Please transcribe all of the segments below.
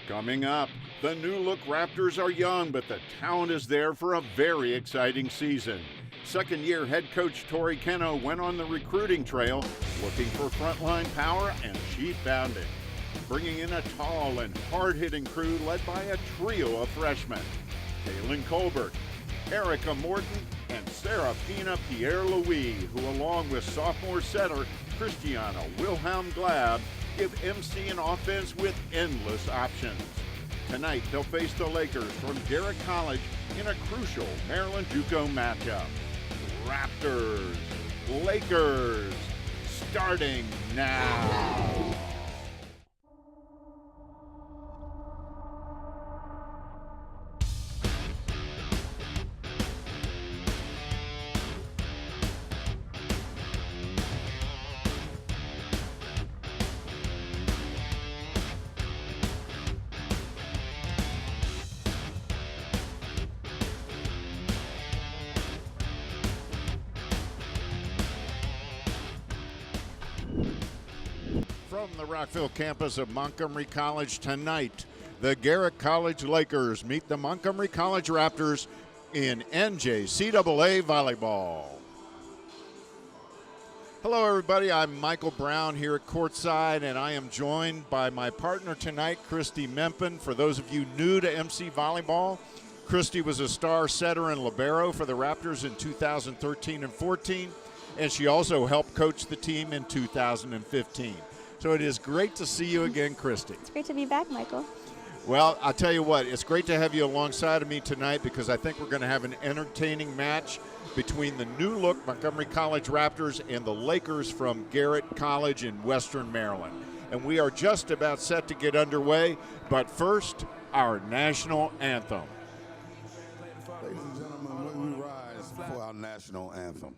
Coming up, the new look Raptors are young, but the talent is there for a very exciting season. Second-year head coach Tori Keno went on the recruiting trail looking for frontline power and cheap bounding, bringing in a tall and hard-hitting crew led by a trio of freshmen. Kaylin Colbert, Erica Morton, and Serafina Pierre-Louis, who along with sophomore setter Christiana Wilhelm Glab give MC an offense with endless options. Tonight, they'll face the Lakers from Garrett College in a crucial Maryland JUCO matchup. Raptors, Lakers, starting now. From the Rockville campus of Montgomery College tonight, the Garrett College Lakers meet the Montgomery College Raptors in NJCAA Volleyball. Hello everybody, I'm Michael Brown here at courtside, and I am joined by my partner tonight, Christy Mempin. For those of you new to MC Volleyball, Christy was a star setter and libero for the Raptors in 2013 and 14, and she also helped coach the team in 2015. So it is great to see you again, Christy. It's great to be back, Michael. Well, I'll tell you what, it's great to have you alongside of me tonight because I think we're going to have an entertaining match between the new look Montgomery College Raptors and the Lakers from Garrett College in Western Maryland. And we are just about set to get underway, but first, our national anthem. Ladies and gentlemen, we rise for our national anthem.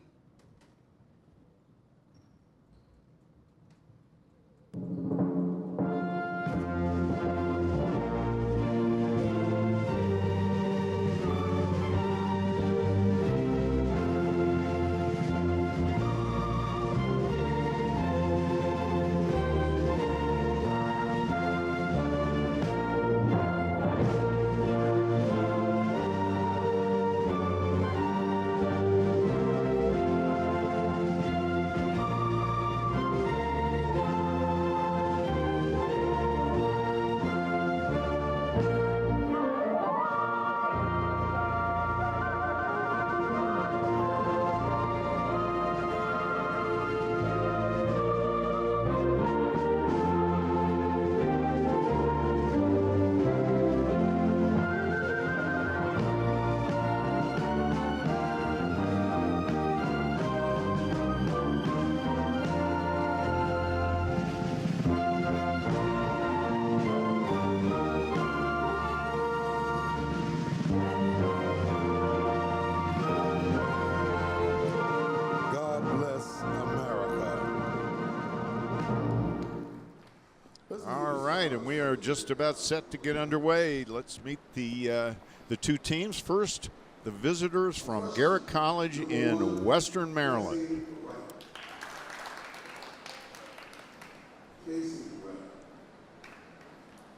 And we are just about set to get underway. Let's meet the two teams. First, the visitors from Garrett College in Western Maryland.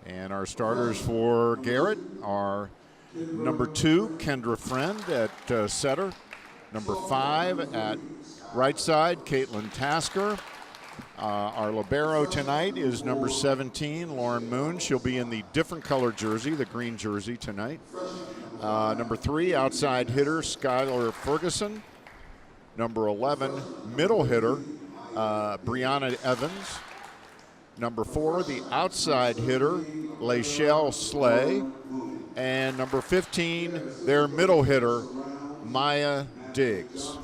And our starters for Garrett are number 2, Kendra Friend at setter. Number 5 at right side, Caitlin Tasker. Our libero tonight is number 17, Lauren Moon. She'll be in the different color jersey, the green jersey tonight. Number 3, outside hitter, Skylar Ferguson. Number 11, middle hitter, Brianna Evans. Number 4, the outside hitter, Lachelle Slay. And number 15, their middle hitter, Maya Diggs.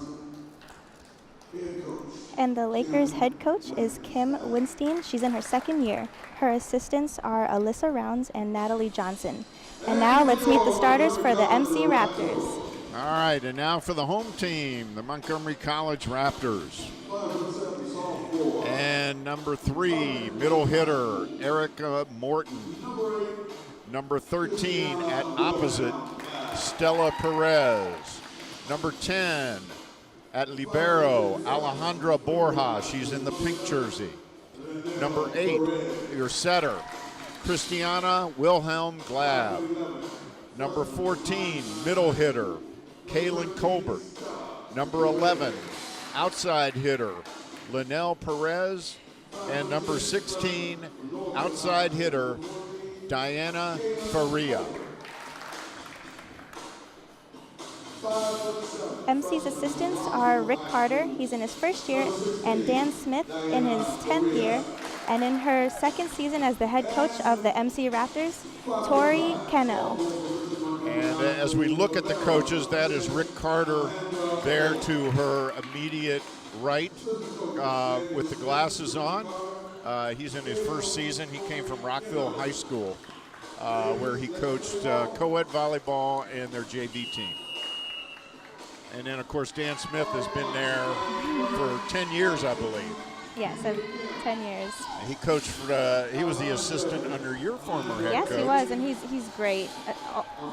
And the Lakers head coach is Kim Winstein. She's in her second year. Her assistants are Alyssa Rounds and Natalie Johnson. And now let's meet the starters for the MC Raptors. All right, and now for the home team, the Montgomery College Raptors. And number 3, middle hitter, Erica Morton. Number 13 at opposite, Stella Perez. Number 10, at libero, Alejandra Borja. She's in the pink jersey. Number 8, your setter, Christiana Wilhelm Glab. Number 14, middle hitter, Kaylin Colbert. Number 11, outside hitter, Linnell Perez. And number 16, outside hitter, Diana Faria. MC's assistants are Rick Carter, he's in his first year, and Dan Smith in his 10th year. And in her second season as the head coach of the MC Raptors, Tori Keno. And as we look at the coaches, that is Rick Carter there to her immediate right with the glasses on. He's in his first season. He came from Rockville High School, where he coached co-ed volleyball and their JV team. And then, of course, Dan Smith has been there for 10 years, I believe. Yeah, so 10 years. He coached he was the assistant under your former head coach. Yes, he was, and he's great.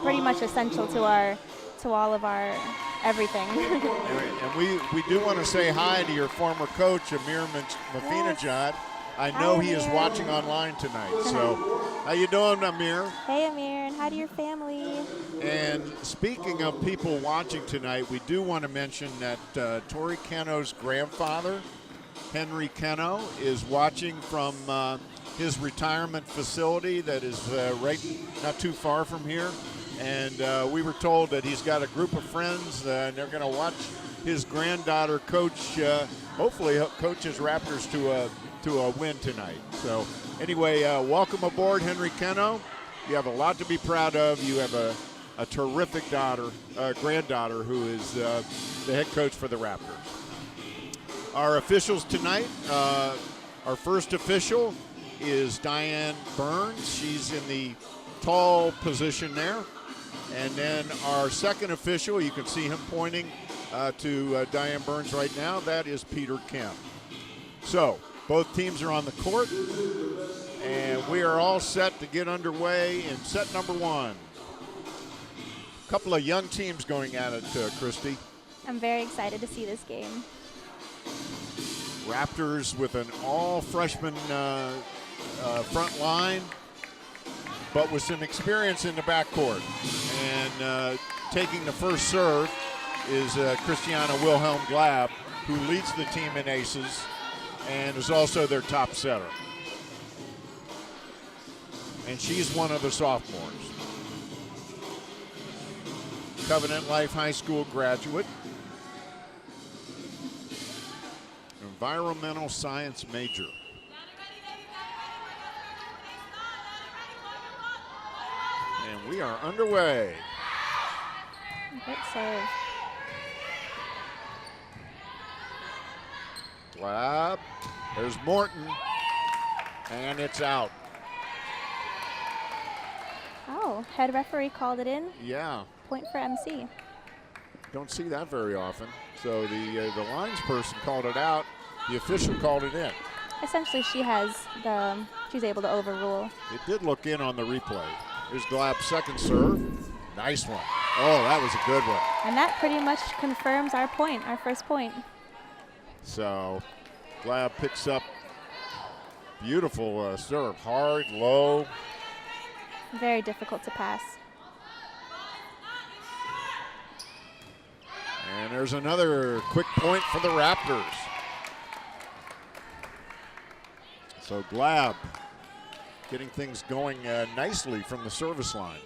Pretty much essential to all of our everything. And we do want to say hi to your former coach, Amir Mafinajad. Yes. I know he is watching online tonight. So, how you doing, Amir? Hey, Amir, and hi to your family. And speaking of people watching tonight, we do want to mention that Tori Keno's grandfather, Henry Keno, is watching from his retirement facility that is right not too far from here. And we were told that he's got a group of friends and they're going to watch his granddaughter coach, hopefully coach his Raptors to a win tonight. So anyway, welcome aboard, Henry Keno. You have a lot to be proud of. You have a terrific granddaughter who is the head coach for the Raptors. Our officials tonight, our first official is Diane Burns. She's in the tall position there. And then our second official, you can see him pointing to Diane Burns right now. That is Peter Kemp. So both teams are on the court, and we are all set to get underway in set number one. A couple of young teams going at it, Christy. I'm very excited to see this game. Raptors with an all-freshman front line, but with some experience in the backcourt. And taking the first serve is Christiana Wilhelm Glab, who leads the team in aces and is also their top setter. And she's one of the sophomores. Covenant Life High School graduate. Environmental science major. And we are underway. Good serve. Glab. There's Morton. And it's out. Oh, head referee called it in. Yeah. Point for MC. Don't see that very often. So the lines person called it out. The official called it in. Essentially, she's able to overrule. It did look in on the replay. Here's Glab's second serve. Nice one. Oh, that was a good one. And that pretty much confirms our point, our first point. So Glab picks up beautiful serve. Hard, low. Very difficult to pass. And there's another quick point for the Raptors. So Glab getting things going nicely from the service line.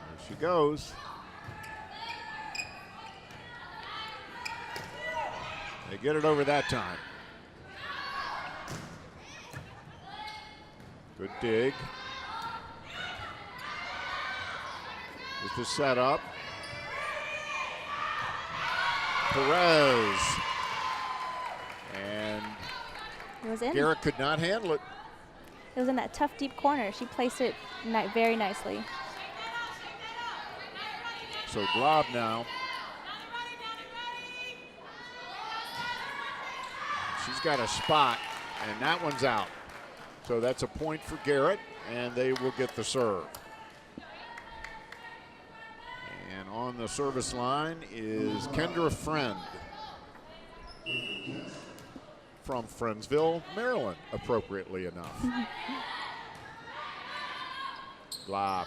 There she goes. They get it over that time. Good dig. With the setup. Perez. And it was in. Garrett could not handle it. It was in that tough deep corner. She placed it very nicely. So Glab now. She's got a spot, and that one's out. So that's a point for Garrett, and they will get the serve. And on the service line is Kendra Friend. from Friendsville, Maryland, appropriately enough. Lob.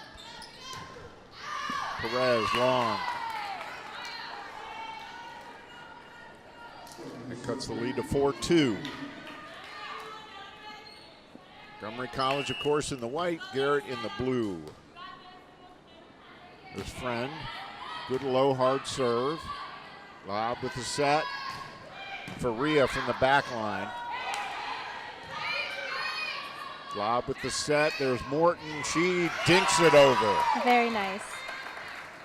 Perez long. It cuts the lead to 4-2. Montgomery College, of course, in the white, Garrett in the blue. There's Friend. Good low, hard serve. Lob with the set. Faria from the back line. Lob with the set. There's Morton. She dinks it over. Very nice.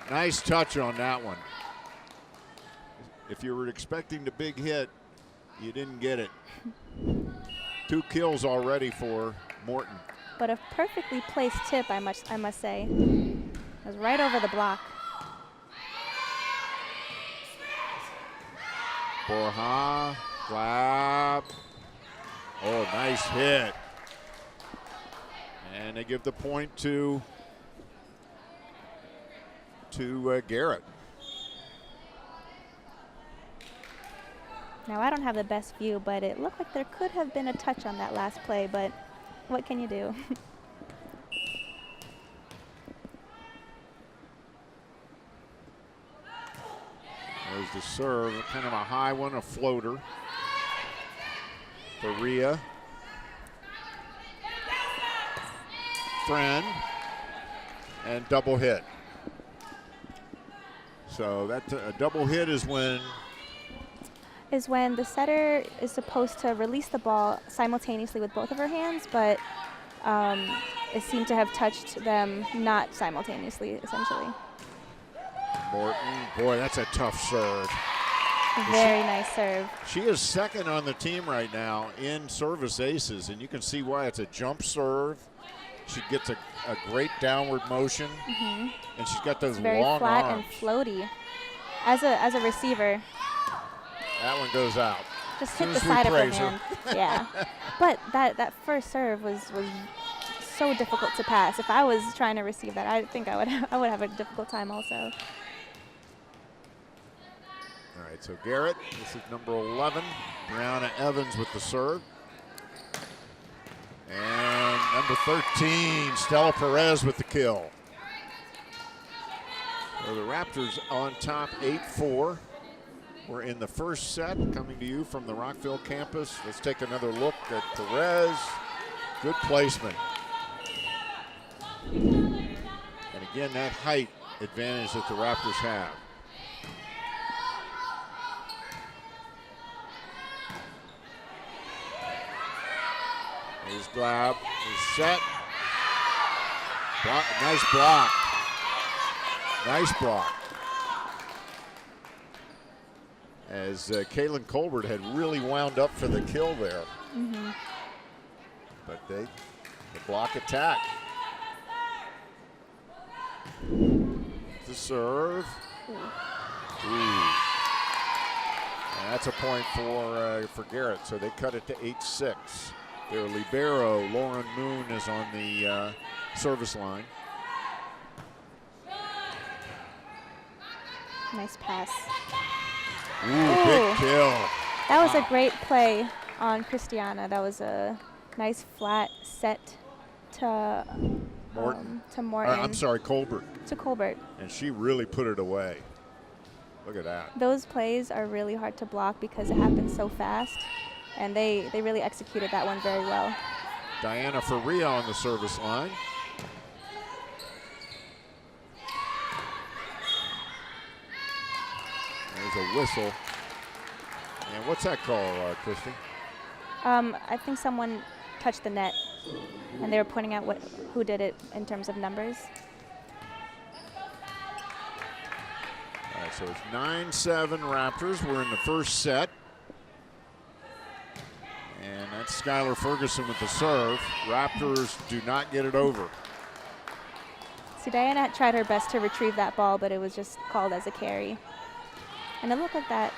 Nice touch on that one. If you were expecting the big hit, you didn't get it. 2 kills already for Morton. But a perfectly placed tip, I must say. It was right over the block. Borja, Glab. Oh, nice hit. And they give the point to Garrett. Now, I don't have the best view, but it looked like there could have been a touch on that last play, but what can you do? There's the serve, kind of a high one, a floater. Faria. Friend. And double hit. So that a double hit is when the setter is supposed to release the ball simultaneously with both of her hands, but it seemed to have touched them not simultaneously, essentially. Morton, boy, that's a tough serve. Very nice serve. She is second on the team right now in service aces, and you can see why. It's a jump serve. She gets a great downward motion, and she's got those very long flat arms. and floaty. As a receiver, that one goes out. just hit the As soon as side of we her praise her. hand. Yeah, but that first serve was so difficult to pass. If I was trying to receive that, I think I would have a difficult time also. All right, so Garrett, this is number 11. Brianna Evans with the serve. And number 13, Stella Perez with the kill. So the Raptors on top 8-4. We're in the first set, coming to you from the Rockville campus. Let's take another look at Perez. Good placement. And again, that height advantage that the Raptors have. Here's Glab, he's set. Nice block. Nice block. As Kaylin Colbert had really wound up for the kill there. But the block attack. The serve. Ooh. And that's a point for Garrett, so they cut it to 8-6. Their libero, Lauren Moon, is on the service line. Nice pass. Ooh, big kill. That was a great play on Christiana. That was a nice flat set to Morton. Morton. Colbert. To Colbert. And she really put it away. Look at that. Those plays are really hard to block because it happens so fast, and they really executed that one very well. Diana Faria on the service line. There's a whistle. And what's that call, Christy? I think someone touched the net, and they were pointing out who did it in terms of numbers. All right, so it's 9-7 Raptors. We're in the first set. And that's Skylar Ferguson with the serve. Raptors do not get it over. See, Diana tried her best to retrieve that ball, but it was just called as a carry. And it looked like that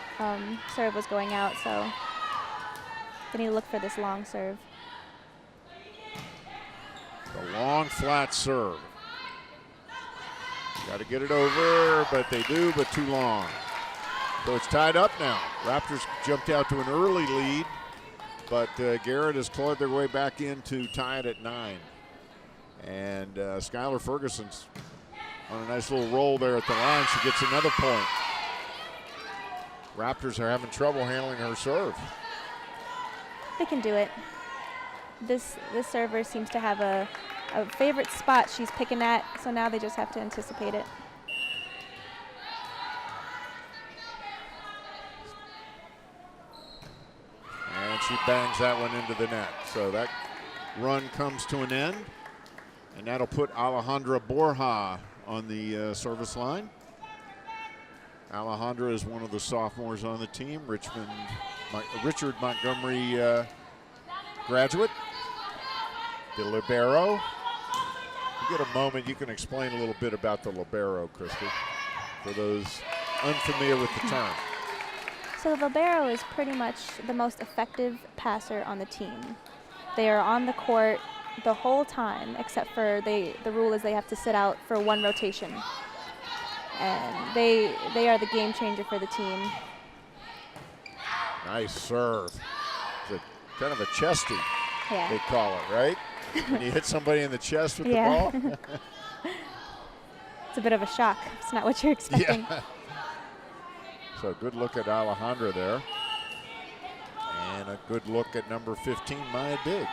serve was going out, so they need to look for this long serve. The long, flat serve. Got to get it over, but they do, but too long. So it's tied up now. Raptors jumped out to an early lead, but Garrett has clawed their way back in to tie it at 9. And Skylar Ferguson's on a nice little roll there at the line. She gets another point. Raptors are having trouble handling her serve. They can do it. This server seems to have a favorite spot she's picking at, so now they just have to anticipate it. And she bangs that one into the net. So that run comes to an end. And that'll put Alejandra Borja on the service line. Alejandra is one of the sophomores on the team. Richard Montgomery graduate. The libero. You get a moment, you can explain a little bit about the libero, Christy, for those unfamiliar with the term. So the libero is pretty much the most effective passer on the team. They are on the court the whole time, except for the rule is they have to sit out for one rotation. And they are the game changer for the team. Nice serve. It's kind of a chesty, Yeah. they call it, right? When you hit somebody in the chest with Yeah. the ball. It's a bit of a shock. It's not what you're expecting. Yeah. So good look at Alejandra there. And a good look at number 15, Maya Diggs.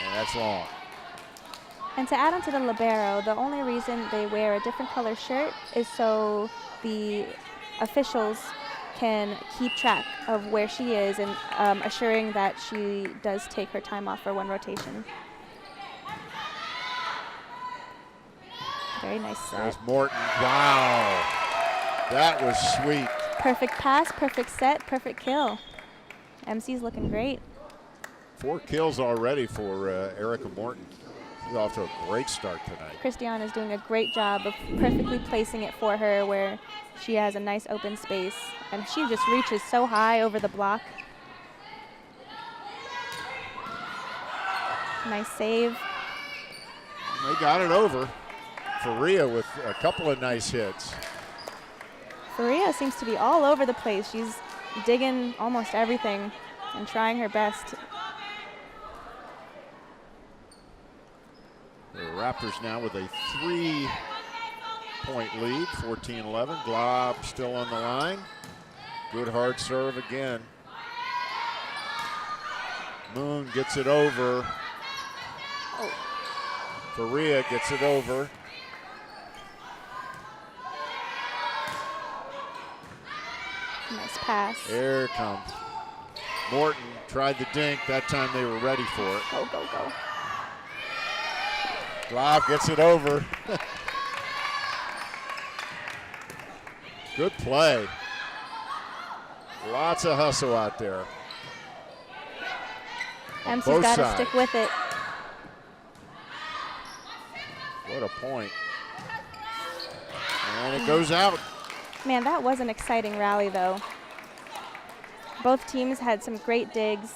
And that's long. And to add on to the libero, the only reason they wear a different color shirt is so the officials can keep track of where she is and assuring that she does take her time off for one rotation. Very nice set. There's Morton. Wow. That was sweet. Perfect pass, perfect set, perfect kill. MC's looking great. 4 kills already for Erica Morton. She's off to a great start tonight. Christiane is doing a great job of perfectly placing it for her where she has a nice open space. And she just reaches so high over the block. Nice save. They got it over. Faria with a couple of nice hits. Faria seems to be all over the place. She's digging almost everything and trying her best. The Raptors now with a 3-point lead, 14-11. Glob still on the line. Good hard serve again. Moon gets it over. Oh. Faria gets it over. Nice pass. There it comes. Morton tried the dink. That time they were ready for it. Go, go, go. Glob gets it over. Good play. Lots of hustle out there. MC's got to stick with it. What a point. And it goes out. Man, that was an exciting rally, though. Both teams had some great digs.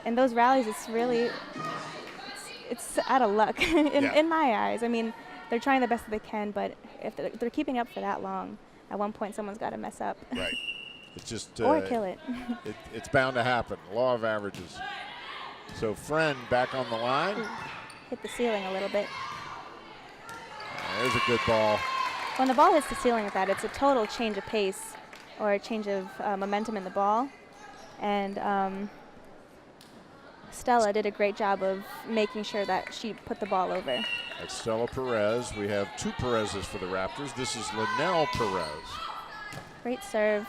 And those rallies, it's really, it's out of luck in my eyes. I mean, they're trying the best that they can, but if they're keeping up for that long, at one point someone's got to mess up. Right. It's just or kill it. It's bound to happen. Law of averages. So Friend back on the line. Ooh, hit the ceiling a little bit. There's a good ball. When the ball hits the ceiling like that, it's a total change of pace or a change of momentum in the ball. And Stella did a great job of making sure that she put the ball over. That's Stella Perez. We have 2 Perez's for the Raptors. This is Linnell Perez. Great serve.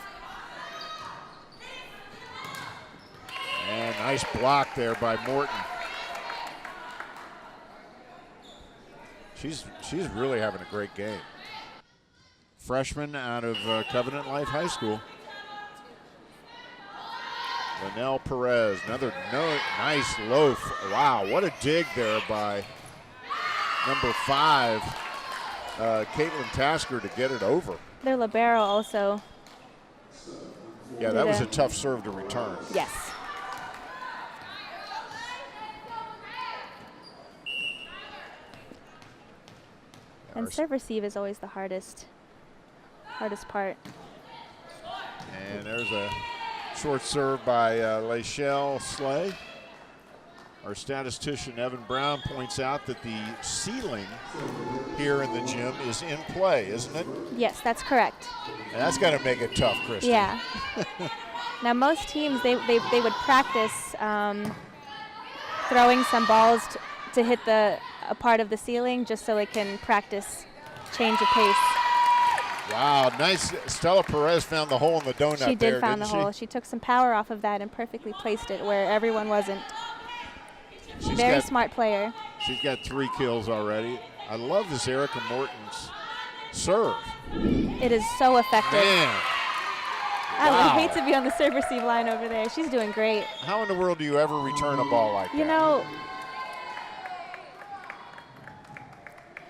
And nice block there by Morton. She's really having a great game. Freshman out of Covenant Life High School. Linnell Perez, another nice loaf. Wow, what a dig there by number 5, Caitlin Tasker, to get it over. Their libero also. Yeah, that was a tough serve to return. Yes. And serve receive is always the hardest part. And there's a short serve by Lachelle Slay. Our statistician Evan Brown points out that the ceiling here in the gym is in play, isn't it? Yes, that's correct. And that's got to make it tough, Christy. Yeah. Now most teams, they would practice throwing some balls to hit a part of the ceiling just so it can practice change of pace. Wow, nice. Stella Perez found the hole in the donut. She did find the hole. She took some power off of that and perfectly placed it where everyone wasn't. Very smart player. She's got 3 kills already. I love this Erica Morton's serve. It is so effective. Man. I Wow. would hate to be on the serve receive line over there. She's doing great. How in the world do you ever return a ball like that? You know,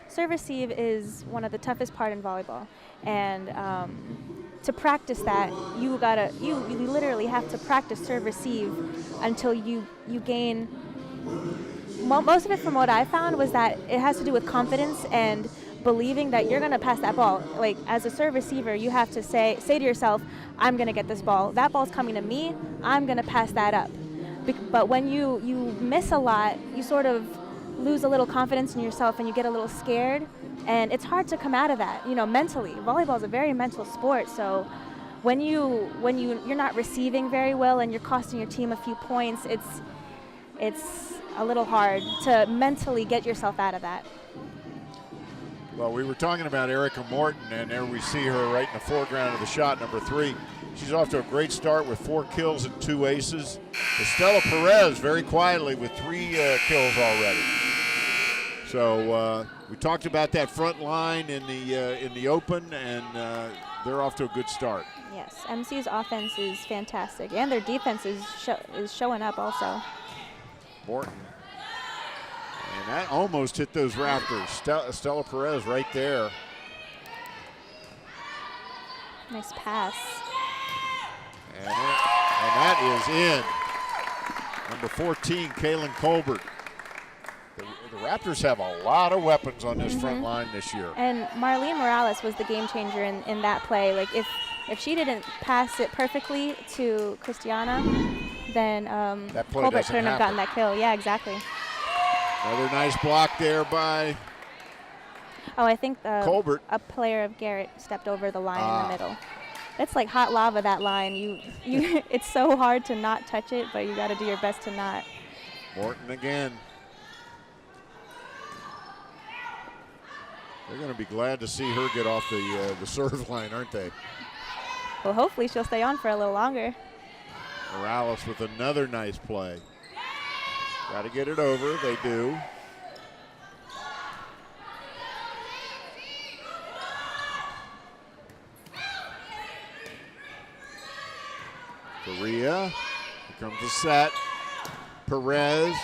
serve receive is one of the toughest part in volleyball. And to practice that, you literally have to practice serve receive until you gain. Most of it, from what I found, was that it has to do with confidence and believing that you're going to pass that ball. Like, as a serve receiver, you have to say to yourself, I'm going to get this ball. That ball's coming to me. I'm going to pass that up. But when you miss a lot, you sort of lose a little confidence in yourself and you get a little scared. And it's hard to come out of that, mentally. Volleyball is a very mental sport. So when you're not receiving very well and you're costing your team a few points, it's a little hard to mentally get yourself out of that. Well, we were talking about Erica Morton, and there we see her right in the foreground of the shot, number 3. She's off to a great start with 4 kills and 2 aces. Estella Perez very quietly with 3 kills already. So we talked about that front line in the open, and they're off to a good start. Yes, MC's offense is fantastic, and their defense is showing up also. Morton. And that almost hit those Raptors. Stella Perez right there. Nice pass. And that is in. Number 14, Kaylin Colbert. The Raptors have a lot of weapons on this front line this year. And Marlene Morales was the game changer in that play. Like, if she didn't pass it perfectly to Christiana, then Colbert couldn't have gotten that kill. Yeah, exactly. Another nice block there by I think Colbert. A player of Garrett stepped over the line in the middle. That's like hot lava, that line. It's so hard to not touch it, but you got to do your best to not. Morton again. They're going to be glad to see her get off the serve line, aren't they? Well, hopefully she'll stay on for a little longer. Morales with another nice play. Got to get it over. They do. Correa. Here comes the set. Perez.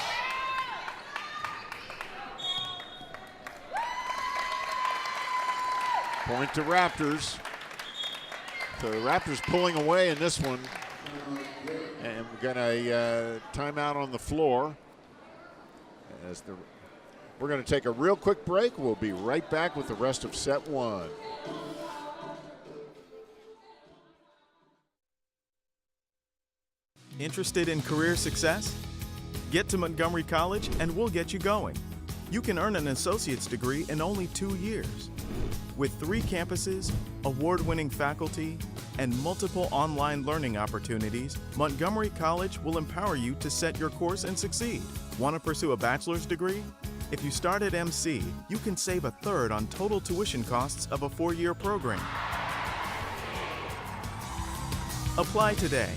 Point to Raptors. So the Raptors pulling away in this one. And we're going to timeout on the floor. We're going to take a real quick break. We'll be right back with the rest of set 1. Interested in career success? Get to Montgomery College and we'll get you going. You can earn an associate's degree in only 2 years. With 3 campuses, award-winning faculty, and multiple online learning opportunities, Montgomery College will empower you to set your course and succeed. Want to pursue a bachelor's degree? If you start at MC, you can save 1/3 on total tuition costs of a 4-year program. Apply today.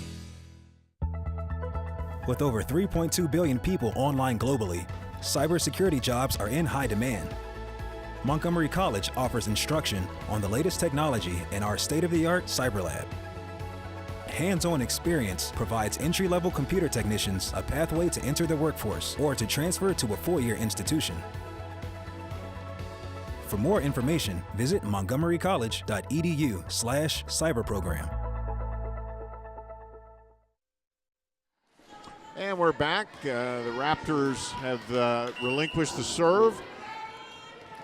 With over 3.2 billion people online globally, cybersecurity jobs are in high demand. Montgomery College offers instruction on the latest technology in our state-of-the-art cyber lab. Hands-on experience provides entry-level computer technicians a pathway to enter the workforce or to transfer to a 4-year institution. For more information, visit montgomerycollege.edu/cyberprogram. And we're back. The Raptors have relinquished the serve.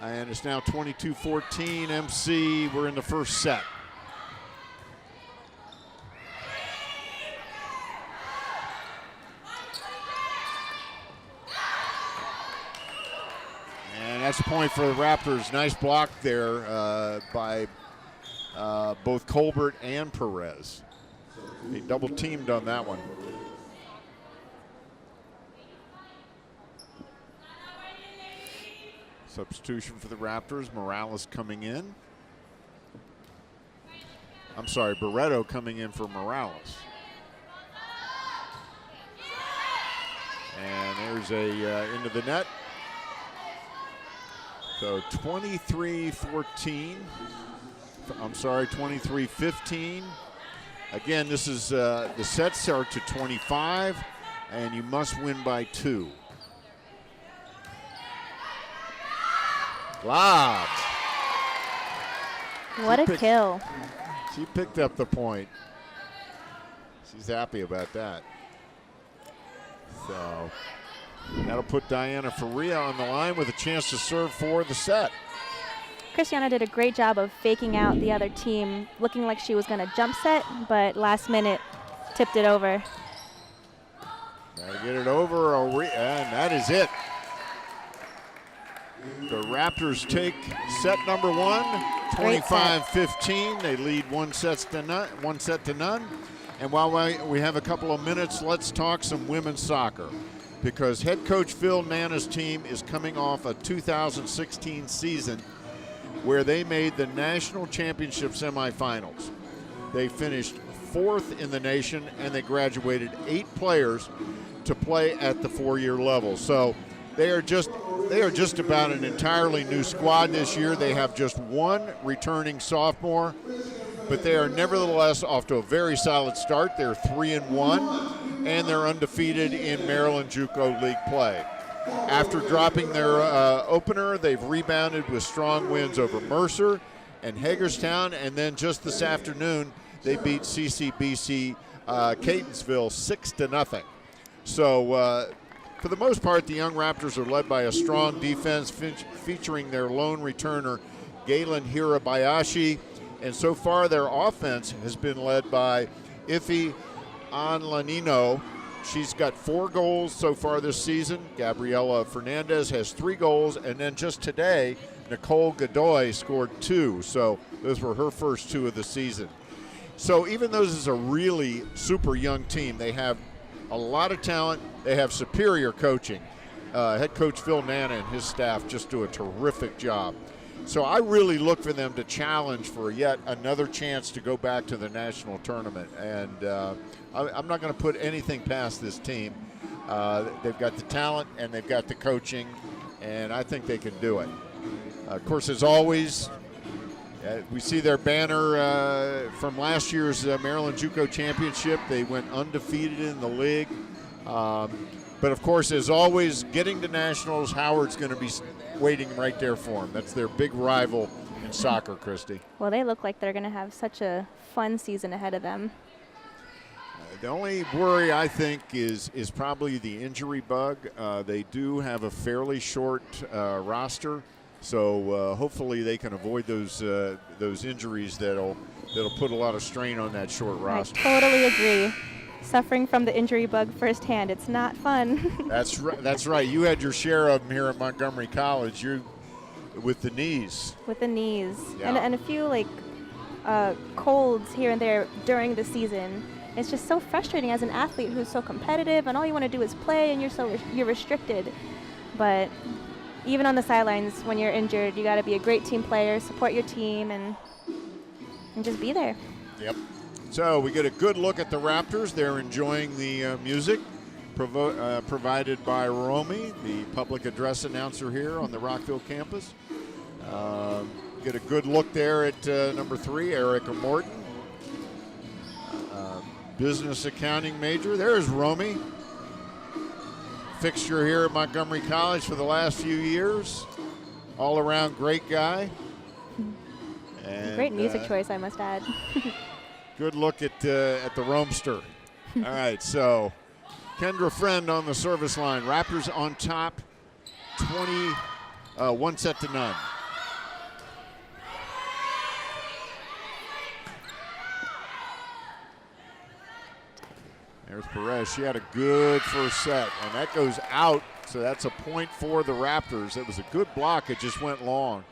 And it's now 22-14 MC. We're in the first set. And that's a point for the Raptors. Nice block there by both Colbert and Perez. They double teamed on that one. Substitution for the Raptors. Morales coming in. I'm sorry, Barreto coming in for Morales. And there's a into the net. So 23-14. I'm sorry, 23-15. Again, this is the sets are to 25, and you must win by 2. Lob. What a kill. She picked up the point. She's happy about that. So that'll put Diana Faria on the line with a chance to serve for the set. Christiana did a great job of faking out the other team, looking like she was going to jump set, but last minute tipped it over. Gotta get it over, and that is it. The Raptors take set number 1, 25-15. They lead one set to none. And while we have a couple of minutes, let's talk some women's soccer, because head coach Phil Nana's team is coming off a 2016 season where they made the national championship semifinals. They finished 4th in the nation, and they graduated 8 players to play at the 4-year level. So they are just about an entirely new squad this year. They have just 1 returning sophomore, but they are nevertheless off to a very solid start. They're 3-1, and they're undefeated in Maryland JUCO League play. After dropping their opener, they've rebounded with strong wins over Mercer and Hagerstown, and then just this afternoon, they beat CCBC Catonsville 6-0. So for the most part, the young Raptors are led by a strong defense featuring their lone returner, Galen Hirabayashi, and so far their offense has been led by Ife Anlanino. She's got 4 goals so far this season. Gabriela Fernandez has 3 goals, and then just today, Nicole Godoy scored 2. So those were her first 2 of the season. So even though this is a really super young team, they have a lot of talent. They have superior coaching. Head coach Phil Nana and his staff just do a terrific job. So I really look for them to challenge for yet another chance to go back to the national tournament. And I'm not going to put anything past this team. They've got the talent and they've got the coaching, and I think they can do it. Of course, as always, we see their banner from last year's Maryland JUCO Championship. They went undefeated in the league. But, of course, as always, getting to nationals, Howard's going to be waiting right there for them. That's their big rival in soccer, Christy. Well, they look like they're going to have such a fun season ahead of them. The only worry, I think, is probably the injury bug. They do have a fairly short roster, so hopefully they can avoid those injuries that'll put a lot of strain on that short roster. I totally agree. Suffering from the injury bug firsthand, it's not fun. That's right. You had your share of them here at Montgomery College. You with the knees. With the knees, yeah. and a few colds here and there during the season. It's just so frustrating as an athlete who's so competitive, and all you want to do is play, and you're restricted. But even on the sidelines, when you're injured, you got to be a great team player, support your team, and just be there. Yep. So we get a good look at the Raptors. They're enjoying the music provided by Romy, the public address announcer here on the Rockville campus. Get a good look there at number 3, Erica Morton. Business accounting major. There's Romy. Fixture here at Montgomery College for the last few years. All around great guy. And, great music choice, I must add. Good look at the roamster. All right, so Kendra Friend on the service line. Raptors on top, 1-0. There's Perez. She had a good first set, and that goes out, so that's a point for the Raptors. It was a good block. It just went long.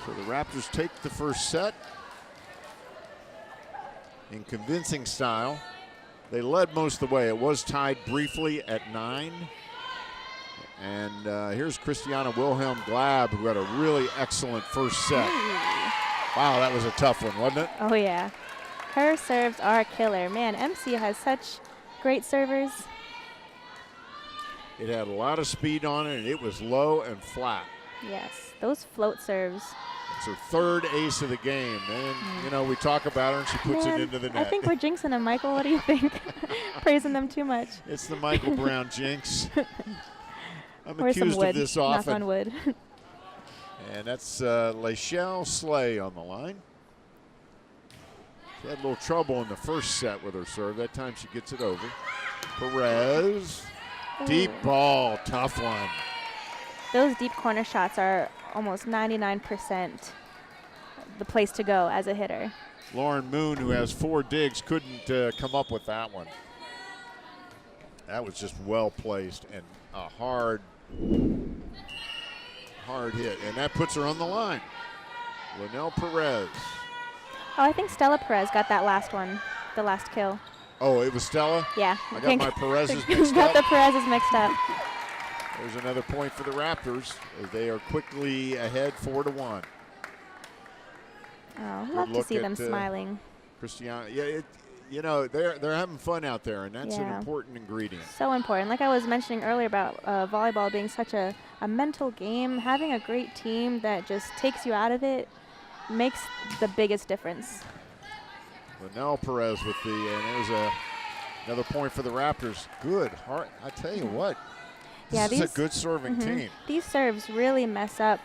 So the Raptors take the first set in convincing style. They led most of the way. It was tied briefly at 9. And here's Christiana Wilhelm Glab, who had a really excellent first set. Wow, that was a tough one, wasn't it? Oh, yeah. Her serves are a killer. Man, MC has such great servers. It had a lot of speed on it, and it was low and flat. Yes, those float serves. It's her third ace of the game. And, you know, we talk about her, and she puts it into the net. I think we're jinxing them, Michael. What do you think? Praising them too much. It's the Michael Brown jinx. I'm or accused some wood. of this often. Knock on wood. And that's Lachelle Slay on the line. She had a little trouble in the first set with her serve. That time she gets it over. Perez. Deep ball. Tough one. Those deep corner shots are almost 99% the place to go as a hitter. Lauren Moon, who has 4 digs, couldn't come up with that one. That was just well placed and a hard hit, and that puts her on the line. Linnell Perez. Oh, I think Stella Perez got that last one, the last kill. Oh, it was Stella? Yeah. I got my Perez's mixed got up. the Perez's mixed up. There's another point for the Raptors as they are quickly ahead 4-1. Oh, love to see them smiling. Christiana, yeah, you know, they're having fun out there, and that's an important ingredient. So important. Like I was mentioning earlier about volleyball being such a mental game, having a great team that just takes you out of it makes the biggest difference. Linnell Perez with and there's another point for the Raptors. Good heart. I tell you what, this is a good serving team. These serves really mess up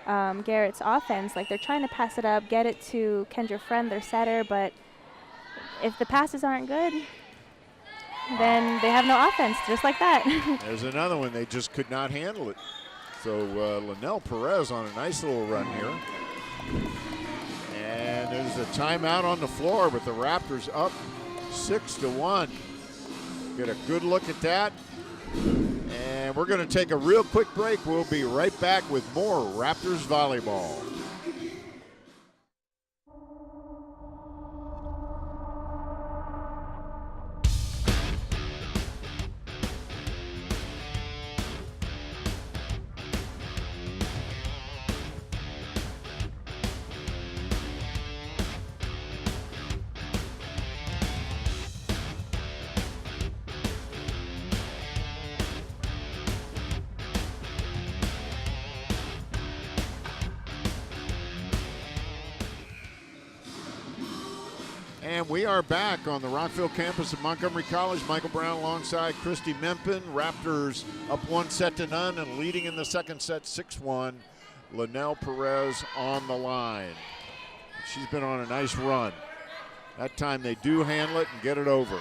Garrett's offense. Like they're trying to pass it up, get it to Kendra Friend, their setter, but if the passes aren't good, then they have no offense, just like that. There's another one. They just could not handle it. So Linnell Perez on a nice little run here. And there's a timeout on the floor with the Raptors up 6-1. Get a good look at that. And we're going to take a real quick break. We'll be right back with more Raptors volleyball. And we are back on the Rockville campus of Montgomery College. Michael Brown alongside Christy Mempin. Raptors up 1-0 and leading in the second set 6-1. Linnell Perez on the line. She's been on a nice run. That time they do handle it and get it over.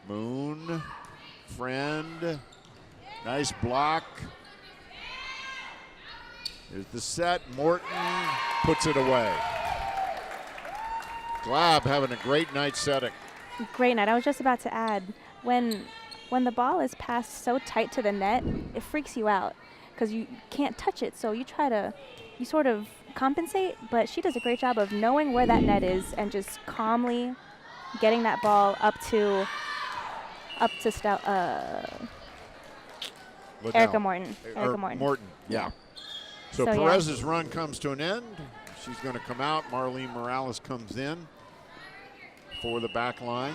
Moon, Friend, nice block. There's the set. Morton puts it away. Glab having a great night setting. Great night. I was just about to add, when the ball is passed so tight to the net, it freaks you out because you can't touch it. So you sort of compensate, but she does a great job of knowing where that net is and just calmly getting that ball up to Erica Morton. Morton, yeah. So Perez's run comes to an end. She's going to come out. Marlene Morales comes in for the back line.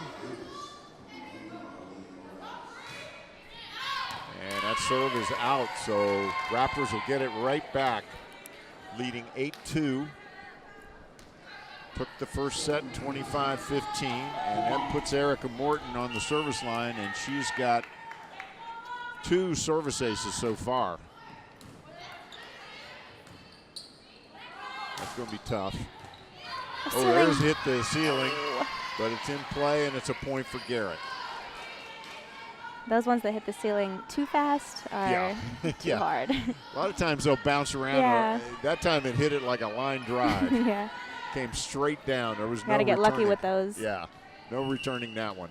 And that serve is out, so Raptors will get it right back, leading 8-2. Took the first set in 25-15, and that puts Erica Morton on the service line, and she's got 2 service aces so far. That's going to be tough. There's hit the ceiling, but it's in play, and it's a point for Garrett. Those ones that hit the ceiling too fast are too hard. A lot of times they'll bounce around. That time it hit it like a line drive. Came straight down. There was no Gotta get returning. lucky with those. Yeah, no returning that one.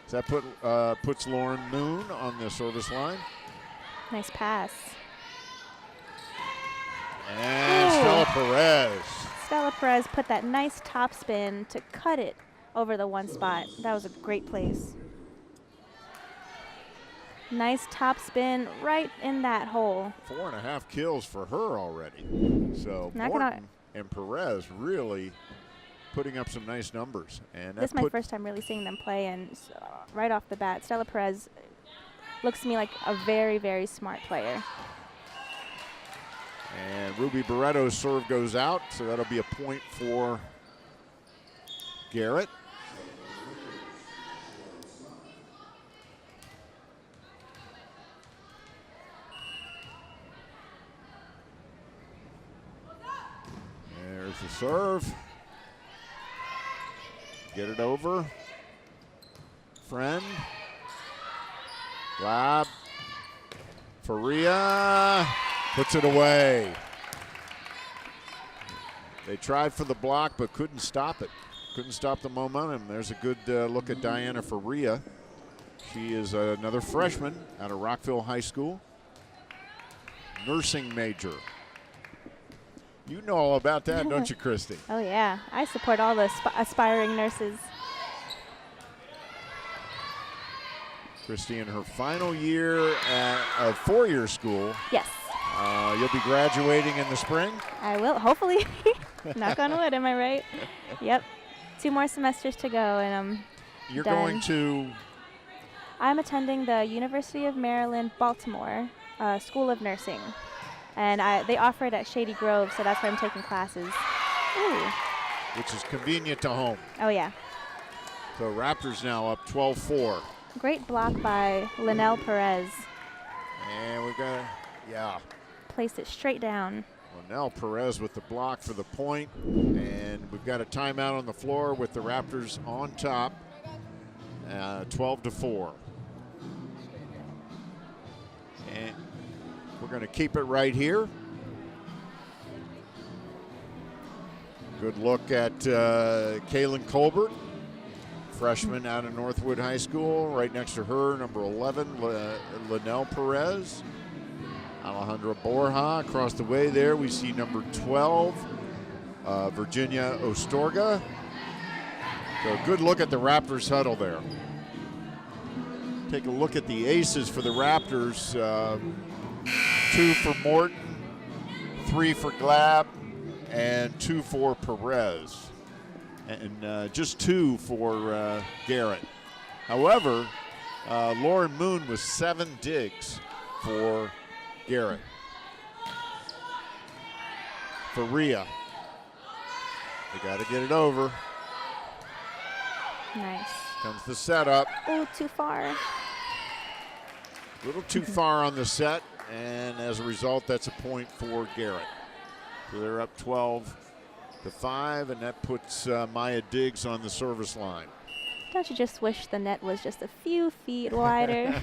So that puts Lauren Moon on the service line. Nice pass. And Stella Perez. Stella Perez put that nice top spin to cut it over the one spot. That was a great place. Nice top spin right in that hole. 4.5 kills for her already. So Not Morton and Perez really putting up some nice numbers. And This is my first time really seeing them play, and right off the bat, Stella Perez looks to me like a very, very smart player. And Ruby Barretto's serve goes out, so that'll be a point for Garrett. There's the serve. Get it over. Friend. Glab. Faria puts it away. They tried for the block but couldn't stop it. Couldn't stop the momentum. There's a good look at Diana Faria. She is another freshman out of Rockville High School. Nursing major. You know all about that, don't you, Christy? Oh, yeah. I support all the aspiring nurses. Christy in her final year of four-year school. Yes. You'll be graduating in the spring? I will, hopefully. Knock on wood, am I right? Yep. 2 more semesters to go, and I'm You're done. going to? I'm attending the University of Maryland, Baltimore School of Nursing. And they offer it at Shady Grove, so that's where I'm taking classes. Ooh. Which is convenient to home. Oh, yeah. So Raptors now up 12-4. Great block by Linnell Perez. And we've got, Placed it straight down. Linnell Perez with the block for the point. And we've got a timeout on the floor with the Raptors on top, 12-4. And we're going to keep it right here. Good look at Kaylin Colbert, freshman out of Northwood High School. Right next to her, number 11, Linnell Perez. Alejandra Borja across the way there. We see number 12, Virginia Ostorga. So good look at the Raptors huddle there. Take a look at the aces for the Raptors. 2 for Morton, 3 for Glab, and 2 for Perez. And just 2 for Garrett. However, Lauren Moon was 7 digs for Garrett. For Rhea. They got to get it over. Nice. Comes the setup. Oh, too far. A little too far on the set, and as a result, that's a point for Garrett. So they're up 12-5, and that puts Maya Diggs on the service line. Don't you just wish the net was just a few feet wider?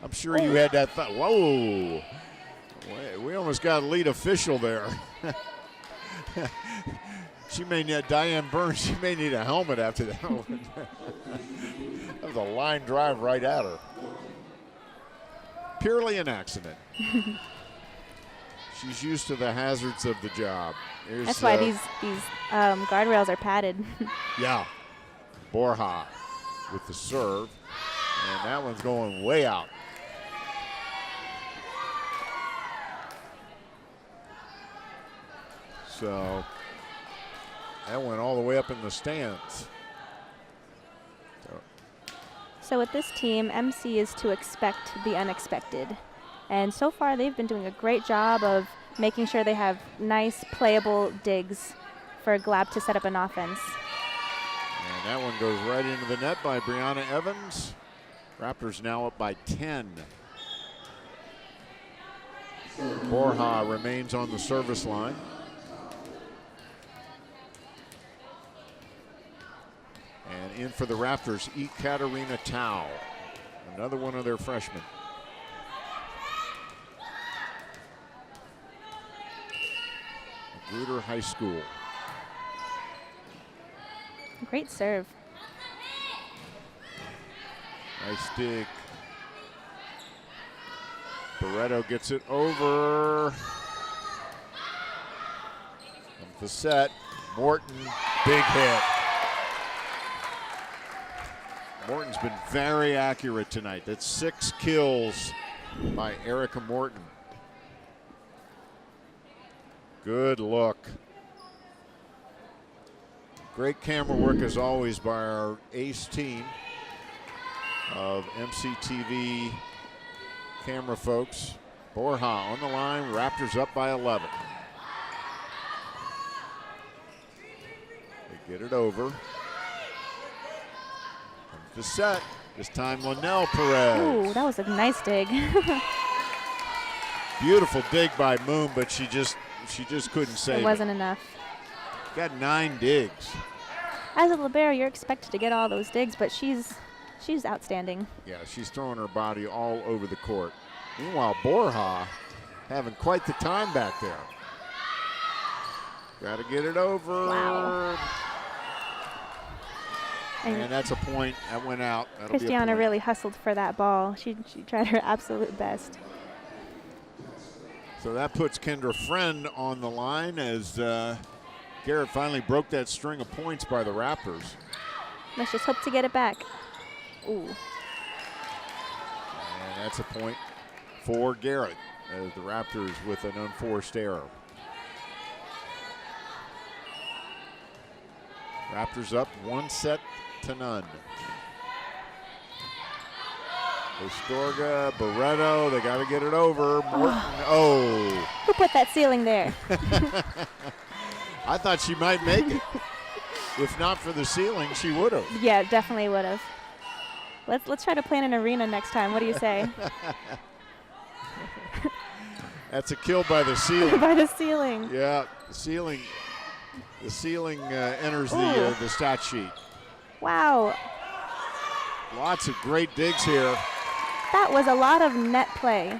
I'm sure you had that thought. Whoa. We almost got a lead official there. She may need, Diane Burns, she may need a helmet after that one. That was a line drive right at her. Purely an accident. She's used to the hazards of the job. That's why these guardrails are padded. Yeah. Borja with the serve, and that one's going way out. So that went all the way up in the stands. So with this team, MC is to expect the unexpected. And so far, they've been doing a great job of making sure they have nice, playable digs for Glab to set up an offense. And that one goes right into the net by Brianna Evans. Raptors now up by 10. Borja remains on the service line. And in for the Raptors, Ekaterina Tao, another one of their freshmen. Magruder High School. Great serve. Nice dig. Barreto gets it over. Comes the set. Morton, big hit. Morton's been very accurate tonight. That's 6 kills by Erica Morton. Good look. Great camera work as always by our ace team of MCTV camera folks. Borja on the line, Raptors up by 11. They get it over. Comes the set. This time Linnell Perez. Ooh, that was a nice dig. Beautiful dig by Moon, but she just couldn't save it. It wasn't enough. Got 9 digs. As a libero, you're expected to get all those digs, but she's outstanding. Yeah, she's throwing her body all over the court. Meanwhile, Borja having quite the time back there. Got to get it over. Wow. And that's a point that went out. That'll Christiana be a point. really hustled for that ball. She tried her absolute best. So that puts Kendra Friend on the line as Garrett finally broke that string of points by the Raptors. Let's just hope to get it back. Ooh. And that's a point for Garrett as the Raptors with an unforced error. Raptors up 1-0. Estorga, Barreto, they got to get it over. Morton, oh. Who put that ceiling there? I thought she might make it. If not for the ceiling, she would have. Yeah, definitely would have. Let's try to play in an arena next time. What do you say? That's a kill by the ceiling. By the ceiling. Yeah, the ceiling. The ceiling enters the stat sheet. Wow. Lots of great digs here. That was a lot of net play.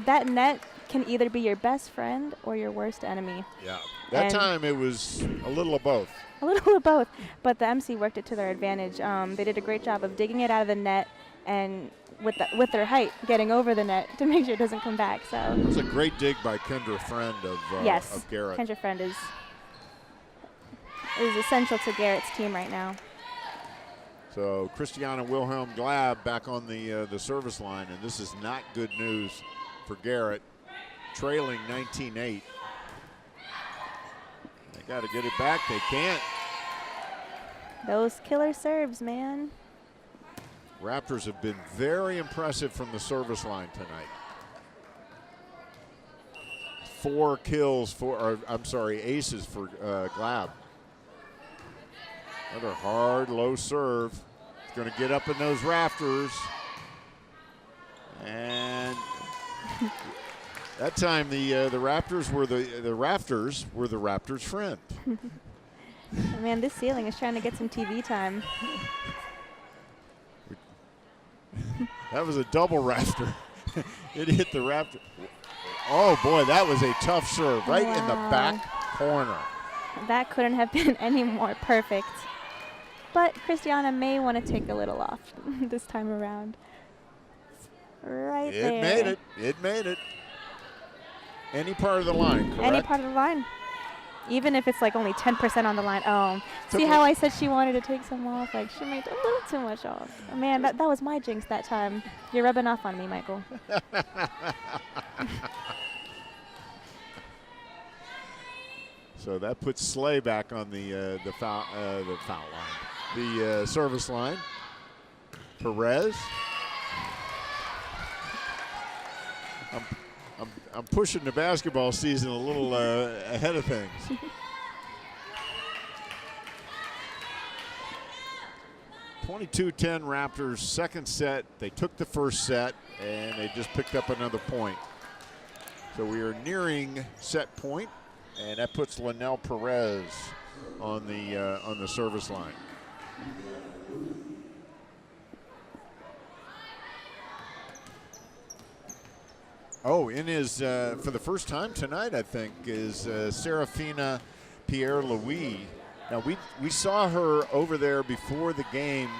That net can either be your best friend or your worst enemy. Yeah. That And time it was a little of both. A little of both, but the MC worked it to their advantage. They did a great job of digging it out of the net and with their height, getting over the net to make sure it doesn't come back. So It was a great dig by Kendra Friend of Garrett. Kendra Friend is essential to Garrett's team right now. So Christiana Wilhelm Glab back on the service line, and this is not good news for Garrett, trailing 19-8. They got to get it back. They can't. Those killer serves, man. Raptors have been very impressive from the service line tonight. 4 kills aces for Glab. Another hard, low serve. It's going to get up in those rafters. And that time the Raptors were the Raptors' friend. Man, this ceiling is trying to get some TV time. That was a double rafter. It hit the Raptor. Oh boy, that was a tough serve right in the back corner. That couldn't have been any more perfect. But Christiana may want to take a little off this time around. Right there. It made it. It made it. Any part of the line, correct? Any part of the line. Even if it's like only 10% on the line. Oh, Took see it. how I said she wanted to take some off? Like, she made a little too much off. Man, that was my jinx that time. You're rubbing off on me, Michael. So that puts Slay back on the foul line, the service line. Perez. I'm pushing the basketball season a little ahead of things. (22-10) Raptors, second set. They took the first set and they just picked up another point. So we are nearing set point, and that puts Linnell Perez on the service line. Oh, in his, for the first time tonight, I think, is Serafina Pierre-Louis Now we saw her over there before the game,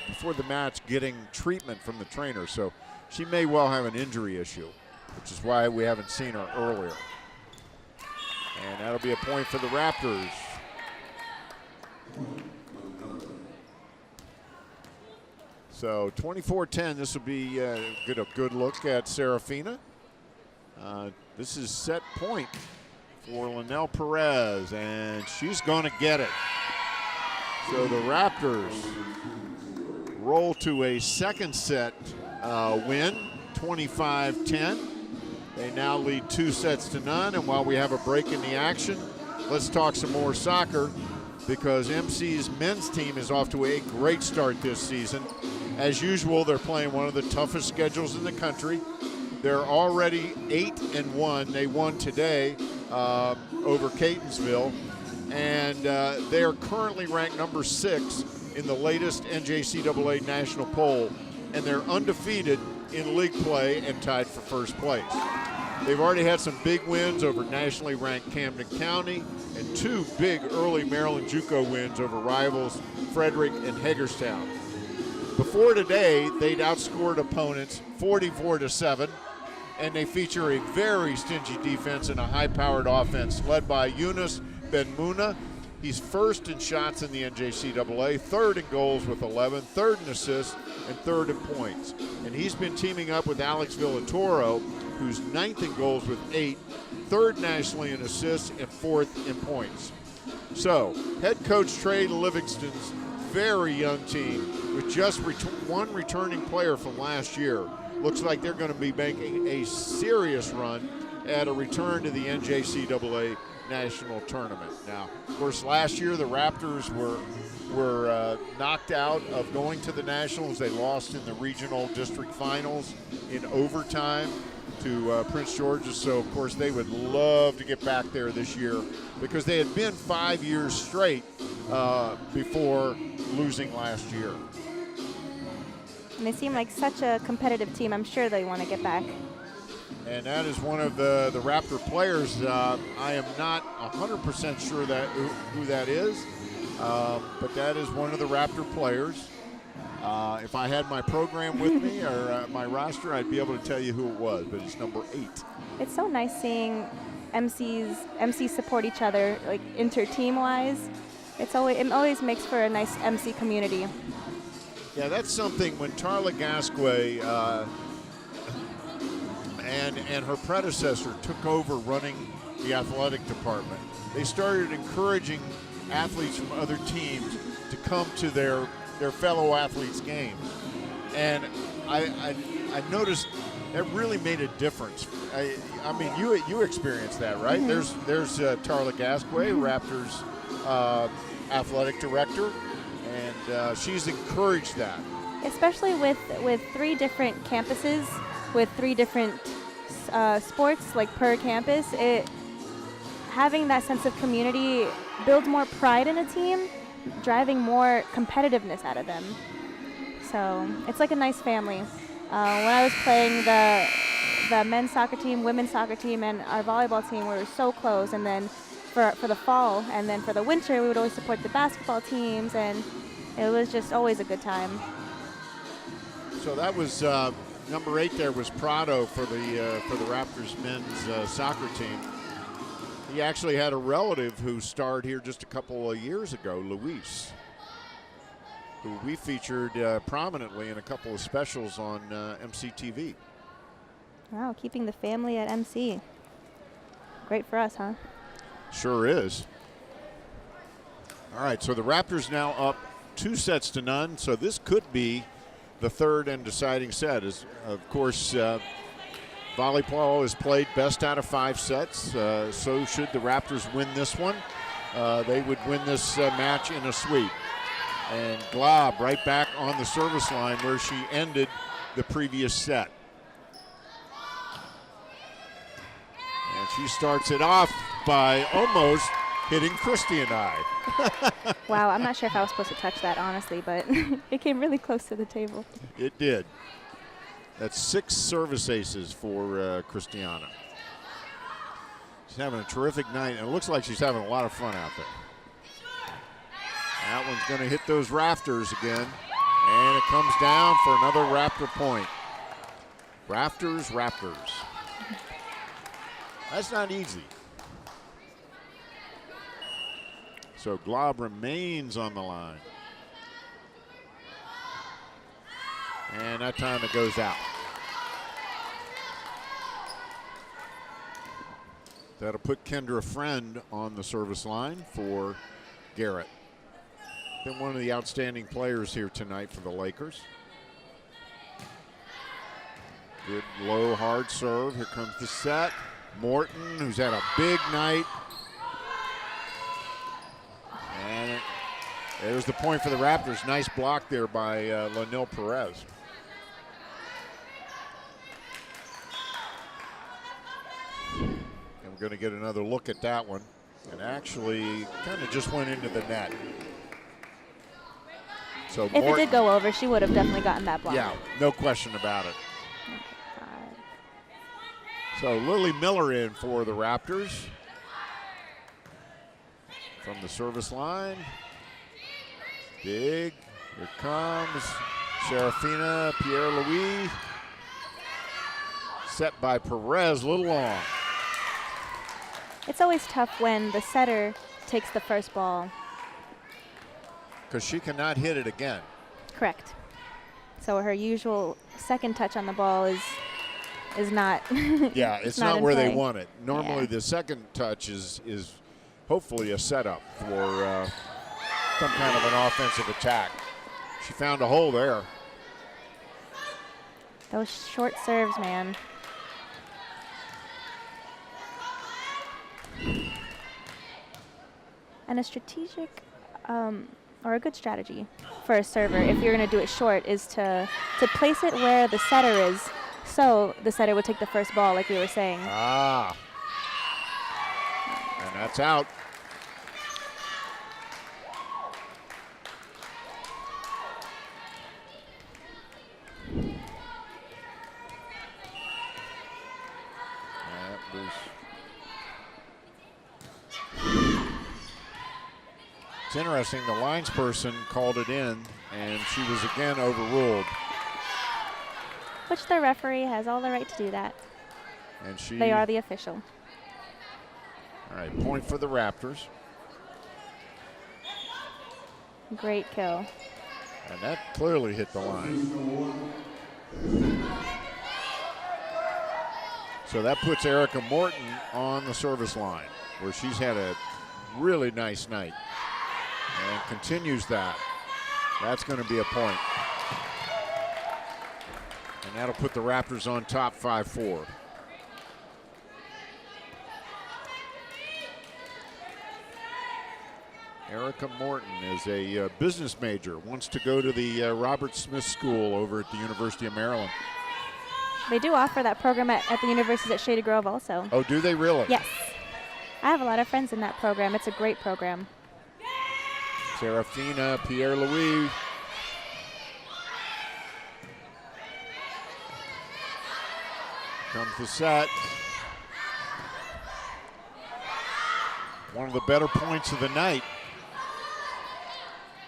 before the match, getting treatment from the trainer. So she may well have an injury issue, which is why we haven't seen her earlier. And that'll be a point for the Raptors. So 24-10, this will be a good look at Serafina. This is set point for Linnell Perez, and she's going to get it. So the Raptors roll to a second set win, 25-10. They now lead 2-0, and while we have a break in the action, let's talk some more soccer, because MC's men's team is off to a great start this season. As usual, they're playing one of the toughest schedules in the country. They're already 8-1. They won today over Catonsville, and they are currently ranked number 6 in the latest NJCAA national poll, and they're undefeated in league play and tied for first place. They've already had some big wins over nationally ranked Camden County and 2 big early Maryland JUCO wins over rivals Frederick and Hagerstown. Before today, they'd outscored opponents 44-7, and they feature a very stingy defense and a high-powered offense led by Yunus Benmuna. He's first in shots in the NJCAA, third in goals with 11, third in assists, and third in points. And he's been teaming up with Alex Villatoro, who's 9th in goals with 8, third nationally in assists, and 4th in points. So, head coach Trey Livingston's very young team, with just one returning player from last year, looks like they're going to be making a serious run at a return to the NJCAA national tournament. Now, of course, last year the Raptors were knocked out of going to the Nationals. They lost in the regional district finals in overtime to Prince George's. So, of course, they would love to get back there this year, because they had been 5 years straight before losing last year. And they seem like such a competitive team. I'm sure they want to get back. And that is one of the Raptor players. I am not 100% sure who that is, but that is one of the Raptor players. If I had my program with me or my roster, I'd be able to tell you who it was, but it's number 8. It's so nice seeing MCs support each other, like inter-team wise. It always makes for a nice MC community. Yeah, that's something. When Tarla Gasquet and her predecessor took over running the athletic department, they started encouraging athletes from other teams to come to their fellow athletes' games. And I noticed that really made a difference. I mean, you experienced that, right? Mm-hmm. There's Tarla Gasquet, Raptors athletic director, and she's encouraged that. Especially with 3 different campuses, with 3 different sports like per campus, having that sense of community builds more pride in a team, driving more competitiveness out of them. So it's like a nice family. When I was playing the men's soccer team, women's soccer team, and our volleyball team, we were so close. And then for the fall and then for the winter, we would always support the basketball teams, and it was just always a good time. So that was number 8 there was Prado for the Raptors men's soccer team. He actually had a relative who starred here just a couple of years ago, Luis, who we featured prominently in a couple of specials on MCTV. Wow, keeping the family at MC. Great for us, huh? Sure is. All right, so the Raptors now up 2-0, so this could be the third and deciding set. As of course, volleyball is played best out of 5 sets, so should the Raptors win this one, they would win this match in a sweep. And Glob right back on the service line where she ended the previous set. And she starts it off by almost hitting Christy and I. Wow, I'm not sure if I was supposed to touch that, honestly, but it came really close to the table. It did. That's 6 service aces for Christiana. She's having a terrific night, and it looks like she's having a lot of fun out there. That one's going to hit those rafters again. And it comes down for another Raptor point. Raptors. That's not easy. So Glob remains on the line. And that time it goes out. That'll put Kendra Friend on the service line for Garrett. Been one of the outstanding players here tonight for the Lakers. Good low, hard serve. Here comes the set. Morton, who's had a big night. And there's the point for the Raptors. Nice block there by Lanil Perez. And we're going to get another look at that one. And actually kind of just went into the net. So If it did go over, she would have definitely gotten that block. Yeah, no question about it. So Lily Miller in for the Raptors. From the service line. Big. Here comes Serafina Pierre-Louis. Set by Perez, a little long. It's always tough when the setter takes the first ball. Because she cannot hit it again. Correct. So her usual second touch on the ball is not. Yeah, it's not where play. they want it. Normally the second touch is hopefully a setup for some kind of an offensive attack. She found a hole there. Those short serves, man. And a strategic or a good strategy for a server, if you're going to do it short, is to place it where the setter is, so the setter would take the first ball, like we were saying. Ah. And that's out. That was. It's interesting, the linesperson called it in, and she was again overruled. Which the referee has all the right to do that. And they are the official. All right, point for the Raptors. Great kill. And that clearly hit the line. So that puts Erica Morton on the service line, where she's had a really nice night. And continues that. That's going to be a point. And that'll put the Raptors on top 5-4. Erica Morton is a business major, wants to go to the Robert Smith School over at the University of Maryland. They do offer that program at the universities at Shady Grove also. Oh, do they really? Yes. I have a lot of friends in that program. It's a great program. Serafina Pierre-Louis. Comes the set. One of the better points of the night.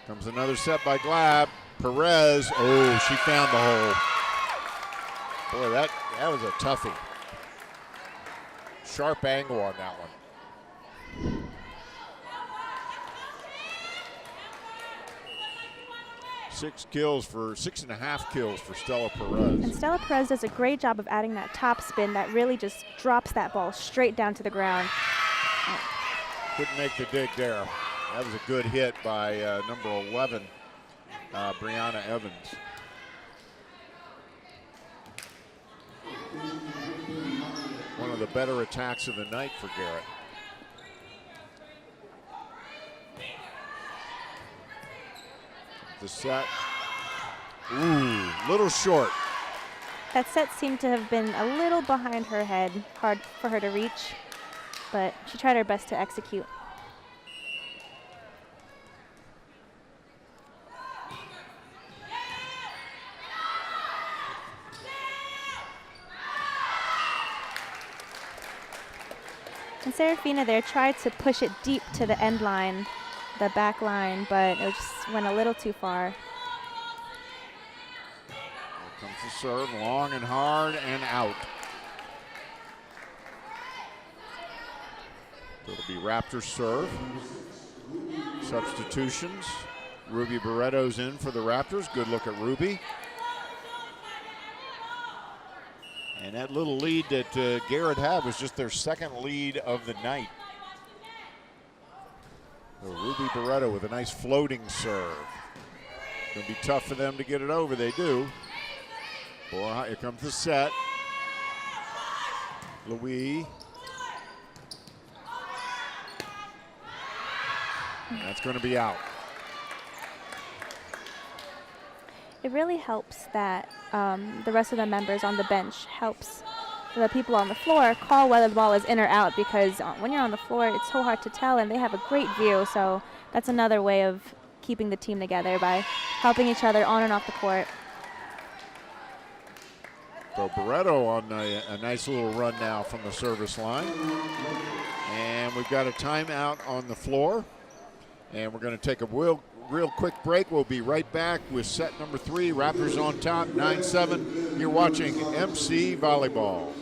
Comes another set by Glab. Perez. Oh, she found the hole. Boy, that was a toughie. Sharp angle on that one. 6.5 kills for Stella Perez. And Stella Perez does a great job of adding that top spin that really just drops that ball straight down to the ground. Couldn't make the dig there. That was a good hit by number 11, Brianna Evans. One of the better attacks of the night for Garrett. The set. Ooh, little short. That set seemed to have been a little behind her head, hard for her to reach, but she tried her best to execute. And Serafina there tried to push it deep to the end line, the back line, but it just went a little too far. Here comes the serve, long and hard and out. It'll be Raptors serve. Substitutions. Ruby Barretto's in for the Raptors. Good look at Ruby. And that little lead that Garrett had was just their second lead of the night. So Ruby Barretto with a nice floating serve. Gonna be tough for them to get it over. They do. Boy, here comes the set. Louis. That's going to be out. It really helps that the rest of the members on the bench helps the people on the floor call whether the ball is in or out, because when you're on the floor, it's so hard to tell, and they have a great view. So that's another way of keeping the team together, by helping each other on and off the court. So Barretto on a nice little run now from the service line. And we've got a timeout on the floor. And we're going to take a real quick break. We'll be right back with set number 3. Raptors on top, 9-7. You're watching MC Volleyball.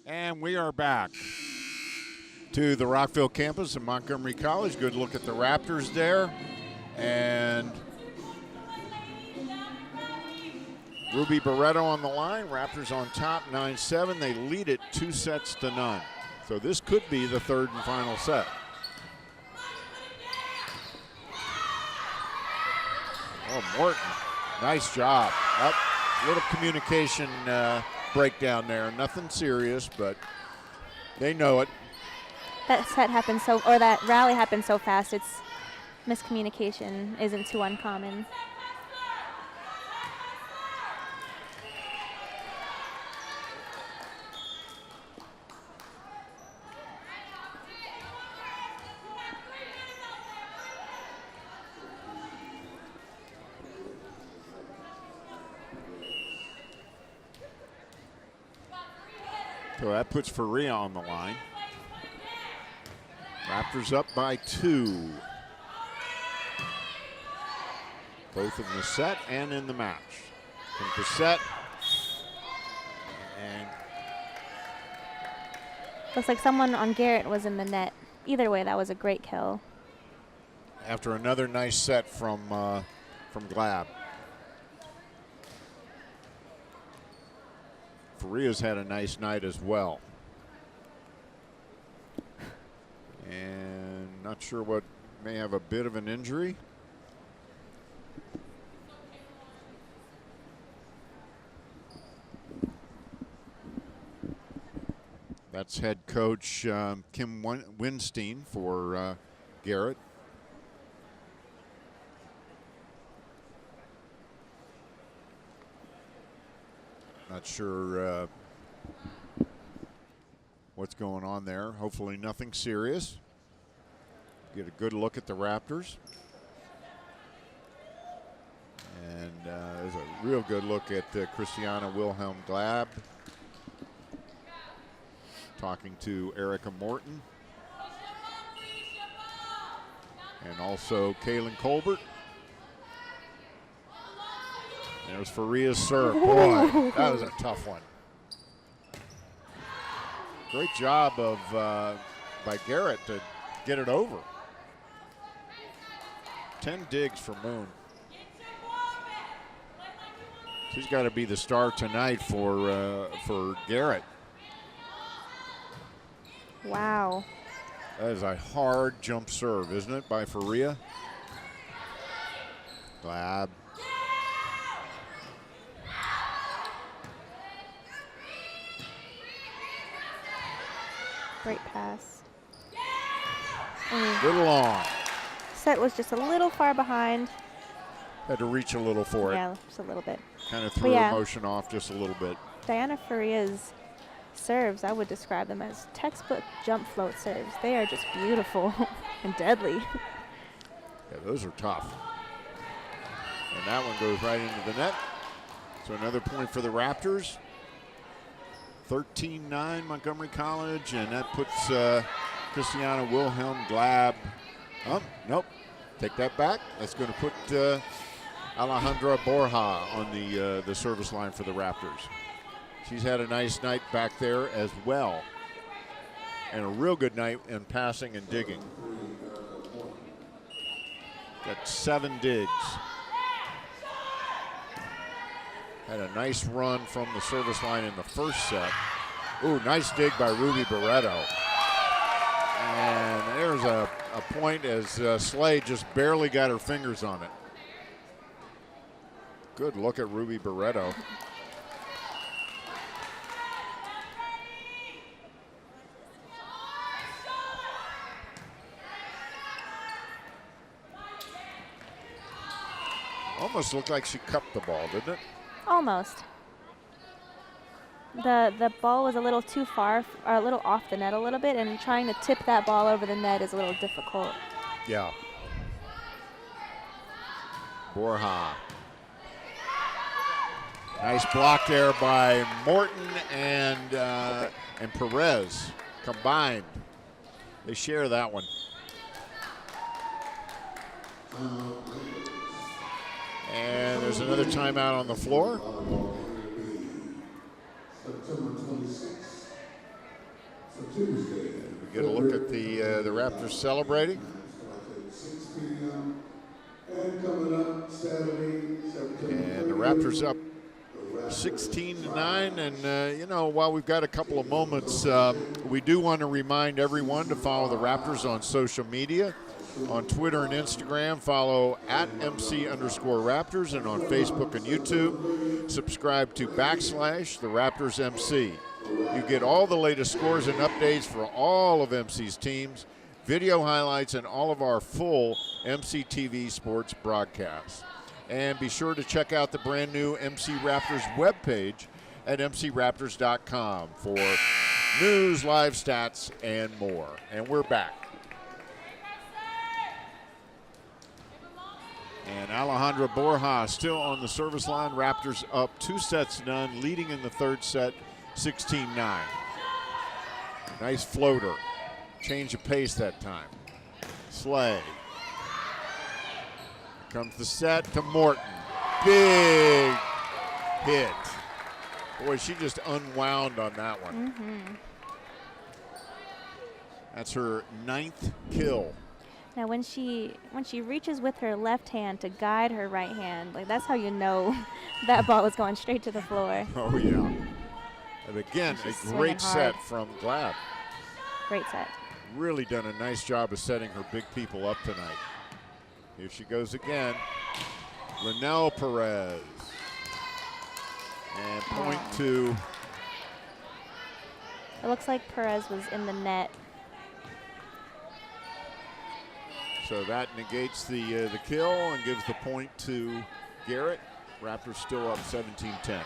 And we are back to the Rockville campus of Montgomery College. Good look at the Raptors there. And Ruby Barretto on the line. Raptors on top, 9-7. They lead it 2-0. So this could be the third and final set. Oh, Morton, nice job. Up, little communication breakdown there. Nothing serious, but they know it. That set happened or that rally happened so fast. It's miscommunication isn't too uncommon. So that puts Faria on the line. Raptors up by 2. Both in the set and in the match. Comes the set. And looks like someone on Garrett was in the net. Either way, that was a great kill. After another nice set from Glab. Faria's had a nice night as well. And not sure what, may have a bit of an injury. That's head coach Kim Winstein for Garrett. Not sure what's going on there. Hopefully nothing serious. Get a good look at the Raptors. And there's a real good look at Christiana Wilhelm Glab talking to Erica Morton. And also Kaylin Colbert. There's Faria's serve. Boy, that was a tough one. Great job of by Garrett to get it over. 10 digs for Moon. She's got to be the star tonight for Garrett. Wow. That is a hard jump serve, isn't it, by Faria? Glab. Great pass. Little long. Set was just a little far behind. Had to reach a little for it. Yeah, just a little bit. Kind of threw her motion off just a little bit. Diana Faria's serves, I would describe them as textbook jump float serves. They are just beautiful and deadly. Yeah, those are tough. And that one goes right into the net. So another point for the Raptors. 13-9 Montgomery College, and that puts Christiana Wilhelm Glab. Oh, nope. Take that back. That's going to put Alejandra Borja on the service line for the Raptors. She's had a nice night back there as well. And a real good night in passing and digging. Got 7 digs. Had a nice run from the service line in the first set. Ooh, nice dig by Ruby Barreto. And there's a point as Slade just barely got her fingers on it. Good look at Ruby Barreto. Almost looked like she cupped the ball, didn't it? Almost. The ball was a little too far, or a little off the net a little bit, and trying to tip that ball over the net is a little difficult. Yeah. Borja. Nice block there by Morton and Perez combined. They share that one. And there's another timeout on the floor. We get a look at the Raptors celebrating. And the Raptors up 16-9, and you know, while we've got a couple of moments, we do want to remind everyone to follow the Raptors on social media. On Twitter and Instagram, follow @MC_Raptors, and on Facebook and YouTube, subscribe to / the Raptors MC. You get all the latest scores and updates for all of MC's teams, video highlights, and all of our full MC TV sports broadcasts. And be sure to check out the brand new MC Raptors webpage at mcraptors.com for news, live stats, and more. And we're back. And Alejandra Borja still on the service line. Raptors up 2-0, leading in the third set, 16-9. Nice floater. Change of pace that time. Slay. Here comes the set to Morton. Big hit. Boy, she just unwound on that one. Mm-hmm. That's her 9th kill. Now, when she reaches with her left hand to guide her right hand, like, that's how you know that ball is going straight to the floor. Oh, yeah. And again, a great set from Glab. Great set. Really done a nice job of setting her big people up tonight. Here she goes again. Linnell Perez. And point to. It looks like Perez was in the net. So that negates the kill and gives the point to Garrett. Raptors still up 17-10.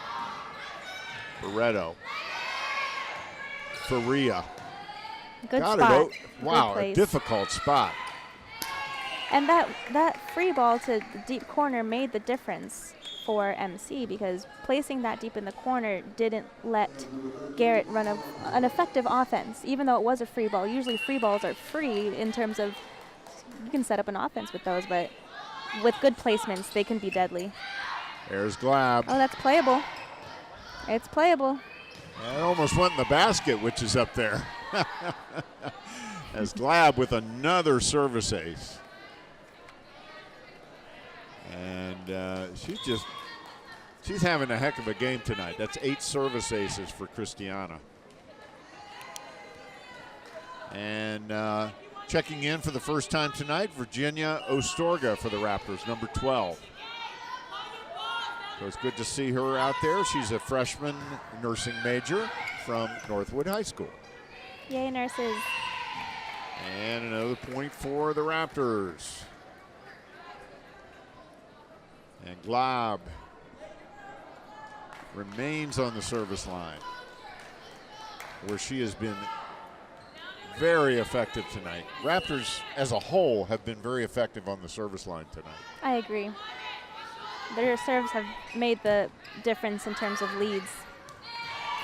Barreto. Faria. Good Got spot. it. Wow, a difficult spot. And that free ball to the deep corner made the difference for MC, because placing that deep in the corner didn't let Garrett run an effective offense, even though it was a free ball. Usually free balls are free in terms of you can set up an offense with those, but with good placements, they can be deadly. There's Glab. Oh, that's playable. It's playable. It almost went in the basket, which is up there. As Glab with another service ace. And she's having a heck of a game tonight. That's 8 service aces for Christiana. And checking in for the first time tonight, Virginia Ostorga for the Raptors, number 12. So it's good to see her out there. She's a freshman nursing major from Northwood High School. Yay, nurses. And another point for the Raptors. And Glob remains on the service line, where she has been very effective tonight. Raptors as a whole have been very effective on the service line tonight. I agree. Their serves have made the difference in terms of leads.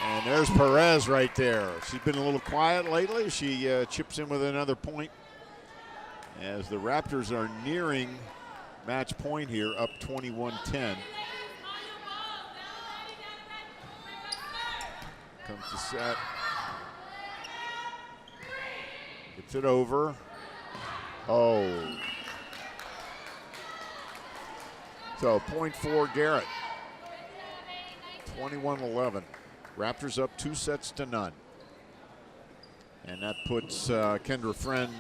And there's Perez right there. She's been a little quiet lately. She chips in with another point as the Raptors are nearing match point here, up 21-10. Comes the set. Gets it over. Oh. So point for Garrett. 21-11. Raptors up 2-0. And that puts Kendra Friend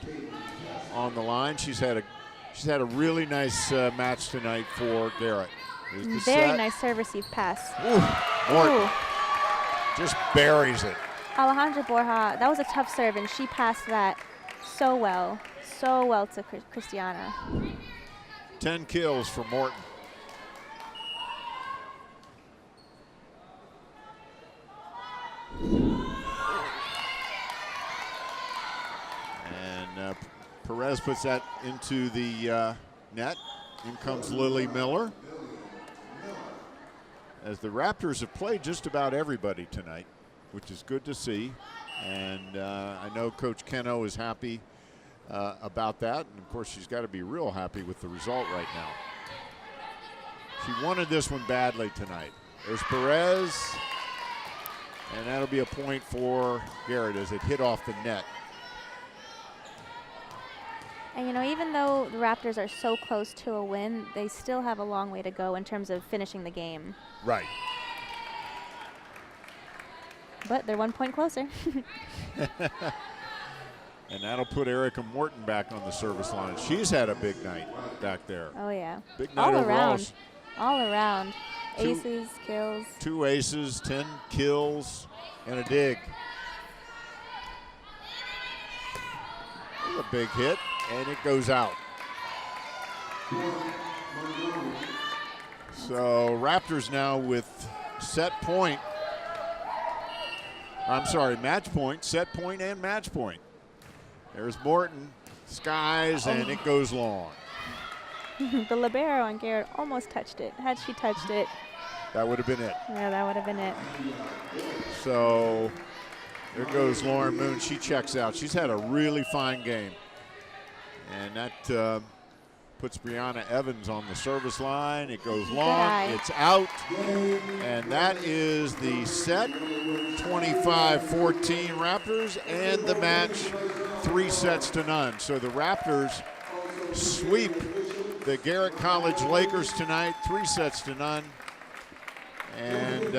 on the line. She's had a really nice match tonight for Garrett. Very nice serve receive pass. Morton just buries it. Alejandra Borja, that was a tough serve, and she passed that so well to Christiana. 10 kills for Morton. And Perez puts that into the net. In comes Lily Miller. As the Raptors have played just about everybody tonight, which is good to see. And I know Coach Keno is happy about that. And of course, she's got to be real happy with the result right now. She wanted this one badly tonight. There's Perez. And that'll be a point for Garrett as it hit off the net. And, you know, even though the Raptors are so close to a win, they still have a long way to go in terms of finishing the game. Right. But they're 1 point closer. And that'll put Erica Morton back on the service line. She's had a big night back there. Oh, yeah. Big night all overall. around. All around. Aces, kills. 2 aces, 10 kills, and a dig. A big hit, and it goes out. So Raptors now with match point, set point, and match point. There's Morton, skies, and it goes long. The libero on Garrett almost touched it. Had she touched it, that would have been it. Yeah, that would have been it. So there goes Lauren Moon. She checks out. She's had a really fine game. And that puts Brianna Evans on the service line. It goes long. It's out. And that is the set. 25-14 Raptors, and the match 3-0. So the Raptors sweep the Garrett College Lakers tonight, 3-0. And we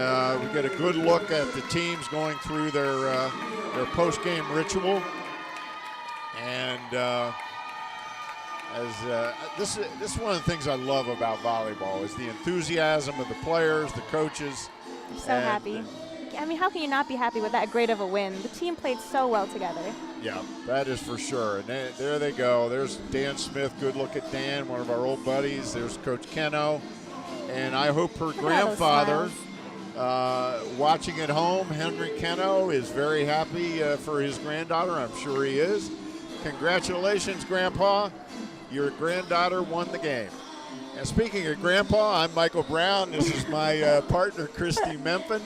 get a good look at the teams going through their post-game ritual. And this is one of the things I love about volleyball is the enthusiasm of the players, the coaches. I'm so happy. I mean, how can you not be happy with that great of a win? The team played so well together. Yeah, that is for sure. And there they go. There's Dan Smith. Good look at Dan, one of our old buddies. There's Coach Keno. And I hope her grandfather, watching at home, Henry Keno, is very happy for his granddaughter. I'm sure he is. Congratulations, Grandpa. Your granddaughter won the game. And speaking of Grandpa, I'm Michael Brown. This is my partner, Christy Mempin.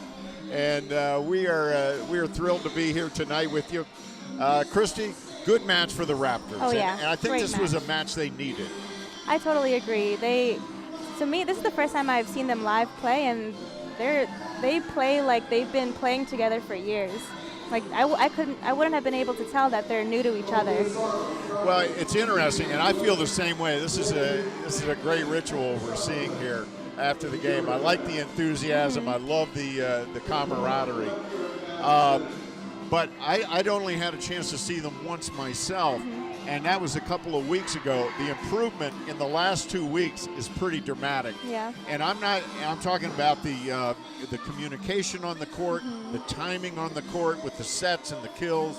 And we are thrilled to be here tonight with you. Christy, good match for the Raptors. Oh, yeah. And I think this was a match they needed. I totally agree. To me, this is the first time I've seen them live play, and they play like they've been playing together for years. Like I wouldn't have been able to tell that they're new to each other. Well, it's interesting, and I feel the same way. This is a great ritual we're seeing here after the game. I like the enthusiasm. I love the camaraderie. But I'd only had a chance to see them once myself, and that was a couple of weeks ago. The improvement in the last 2 weeks is pretty dramatic. Yeah. And I'm talking about the communication on the court, the timing on the court with the sets and the kills.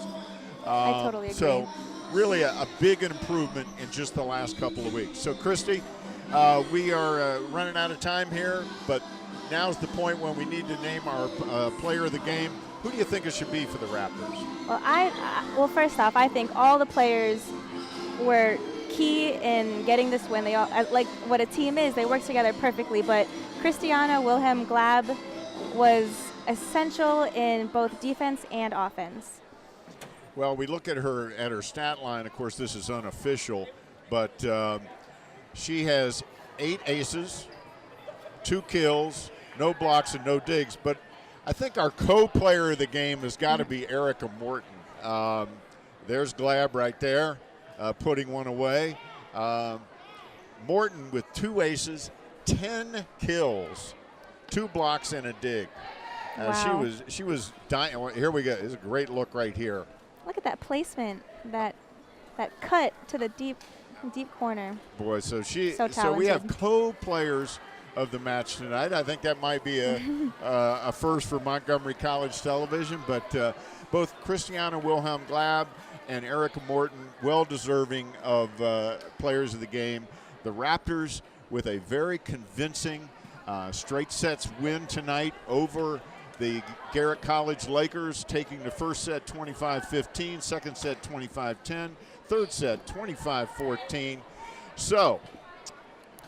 I totally agree. So really a big improvement in just the last couple of weeks. So Christy, we are running out of time here, but now's the point when we need to name our player of the game. Who do you think it should be for the Raptors? Well, first off, I think all the players were key in getting this win. They all, like what a team is, they work together perfectly, but Christiana Wilhelm Glab was essential in both defense and offense. Well, we look at her stat line. Of course, this is unofficial, but she has 8 aces, 2 kills, no blocks, and no digs. But I think our co-player of the game has got to be Erica Morton. There's Glab right there, putting one away. Morton with 2 aces, 10 kills, 2 blocks, and a dig. Wow. She was dying. Here we go. This is a great look right here. Look at that placement, that cut to the deep corner. Boy, so So we have talented. co-players of the match tonight. I think that might be a first for Montgomery College television, but both Christiana Wilhelm Glab and Erica Morton, well deserving of players of the game. The Raptors with a very convincing straight sets win tonight over the Garrett College Lakers, taking the first set 25-15, second set 25-10, third set 25-14. So,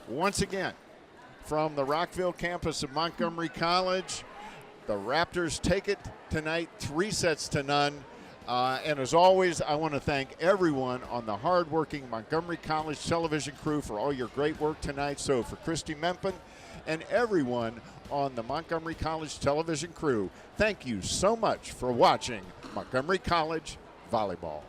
once again, from the Rockville campus of Montgomery College, the Raptors take it tonight 3-0. And as always, I want to thank everyone on the hardworking Montgomery College television crew for all your great work tonight. So for Christy Mempin and everyone on the Montgomery College television crew, thank you so much for watching Montgomery College Volleyball.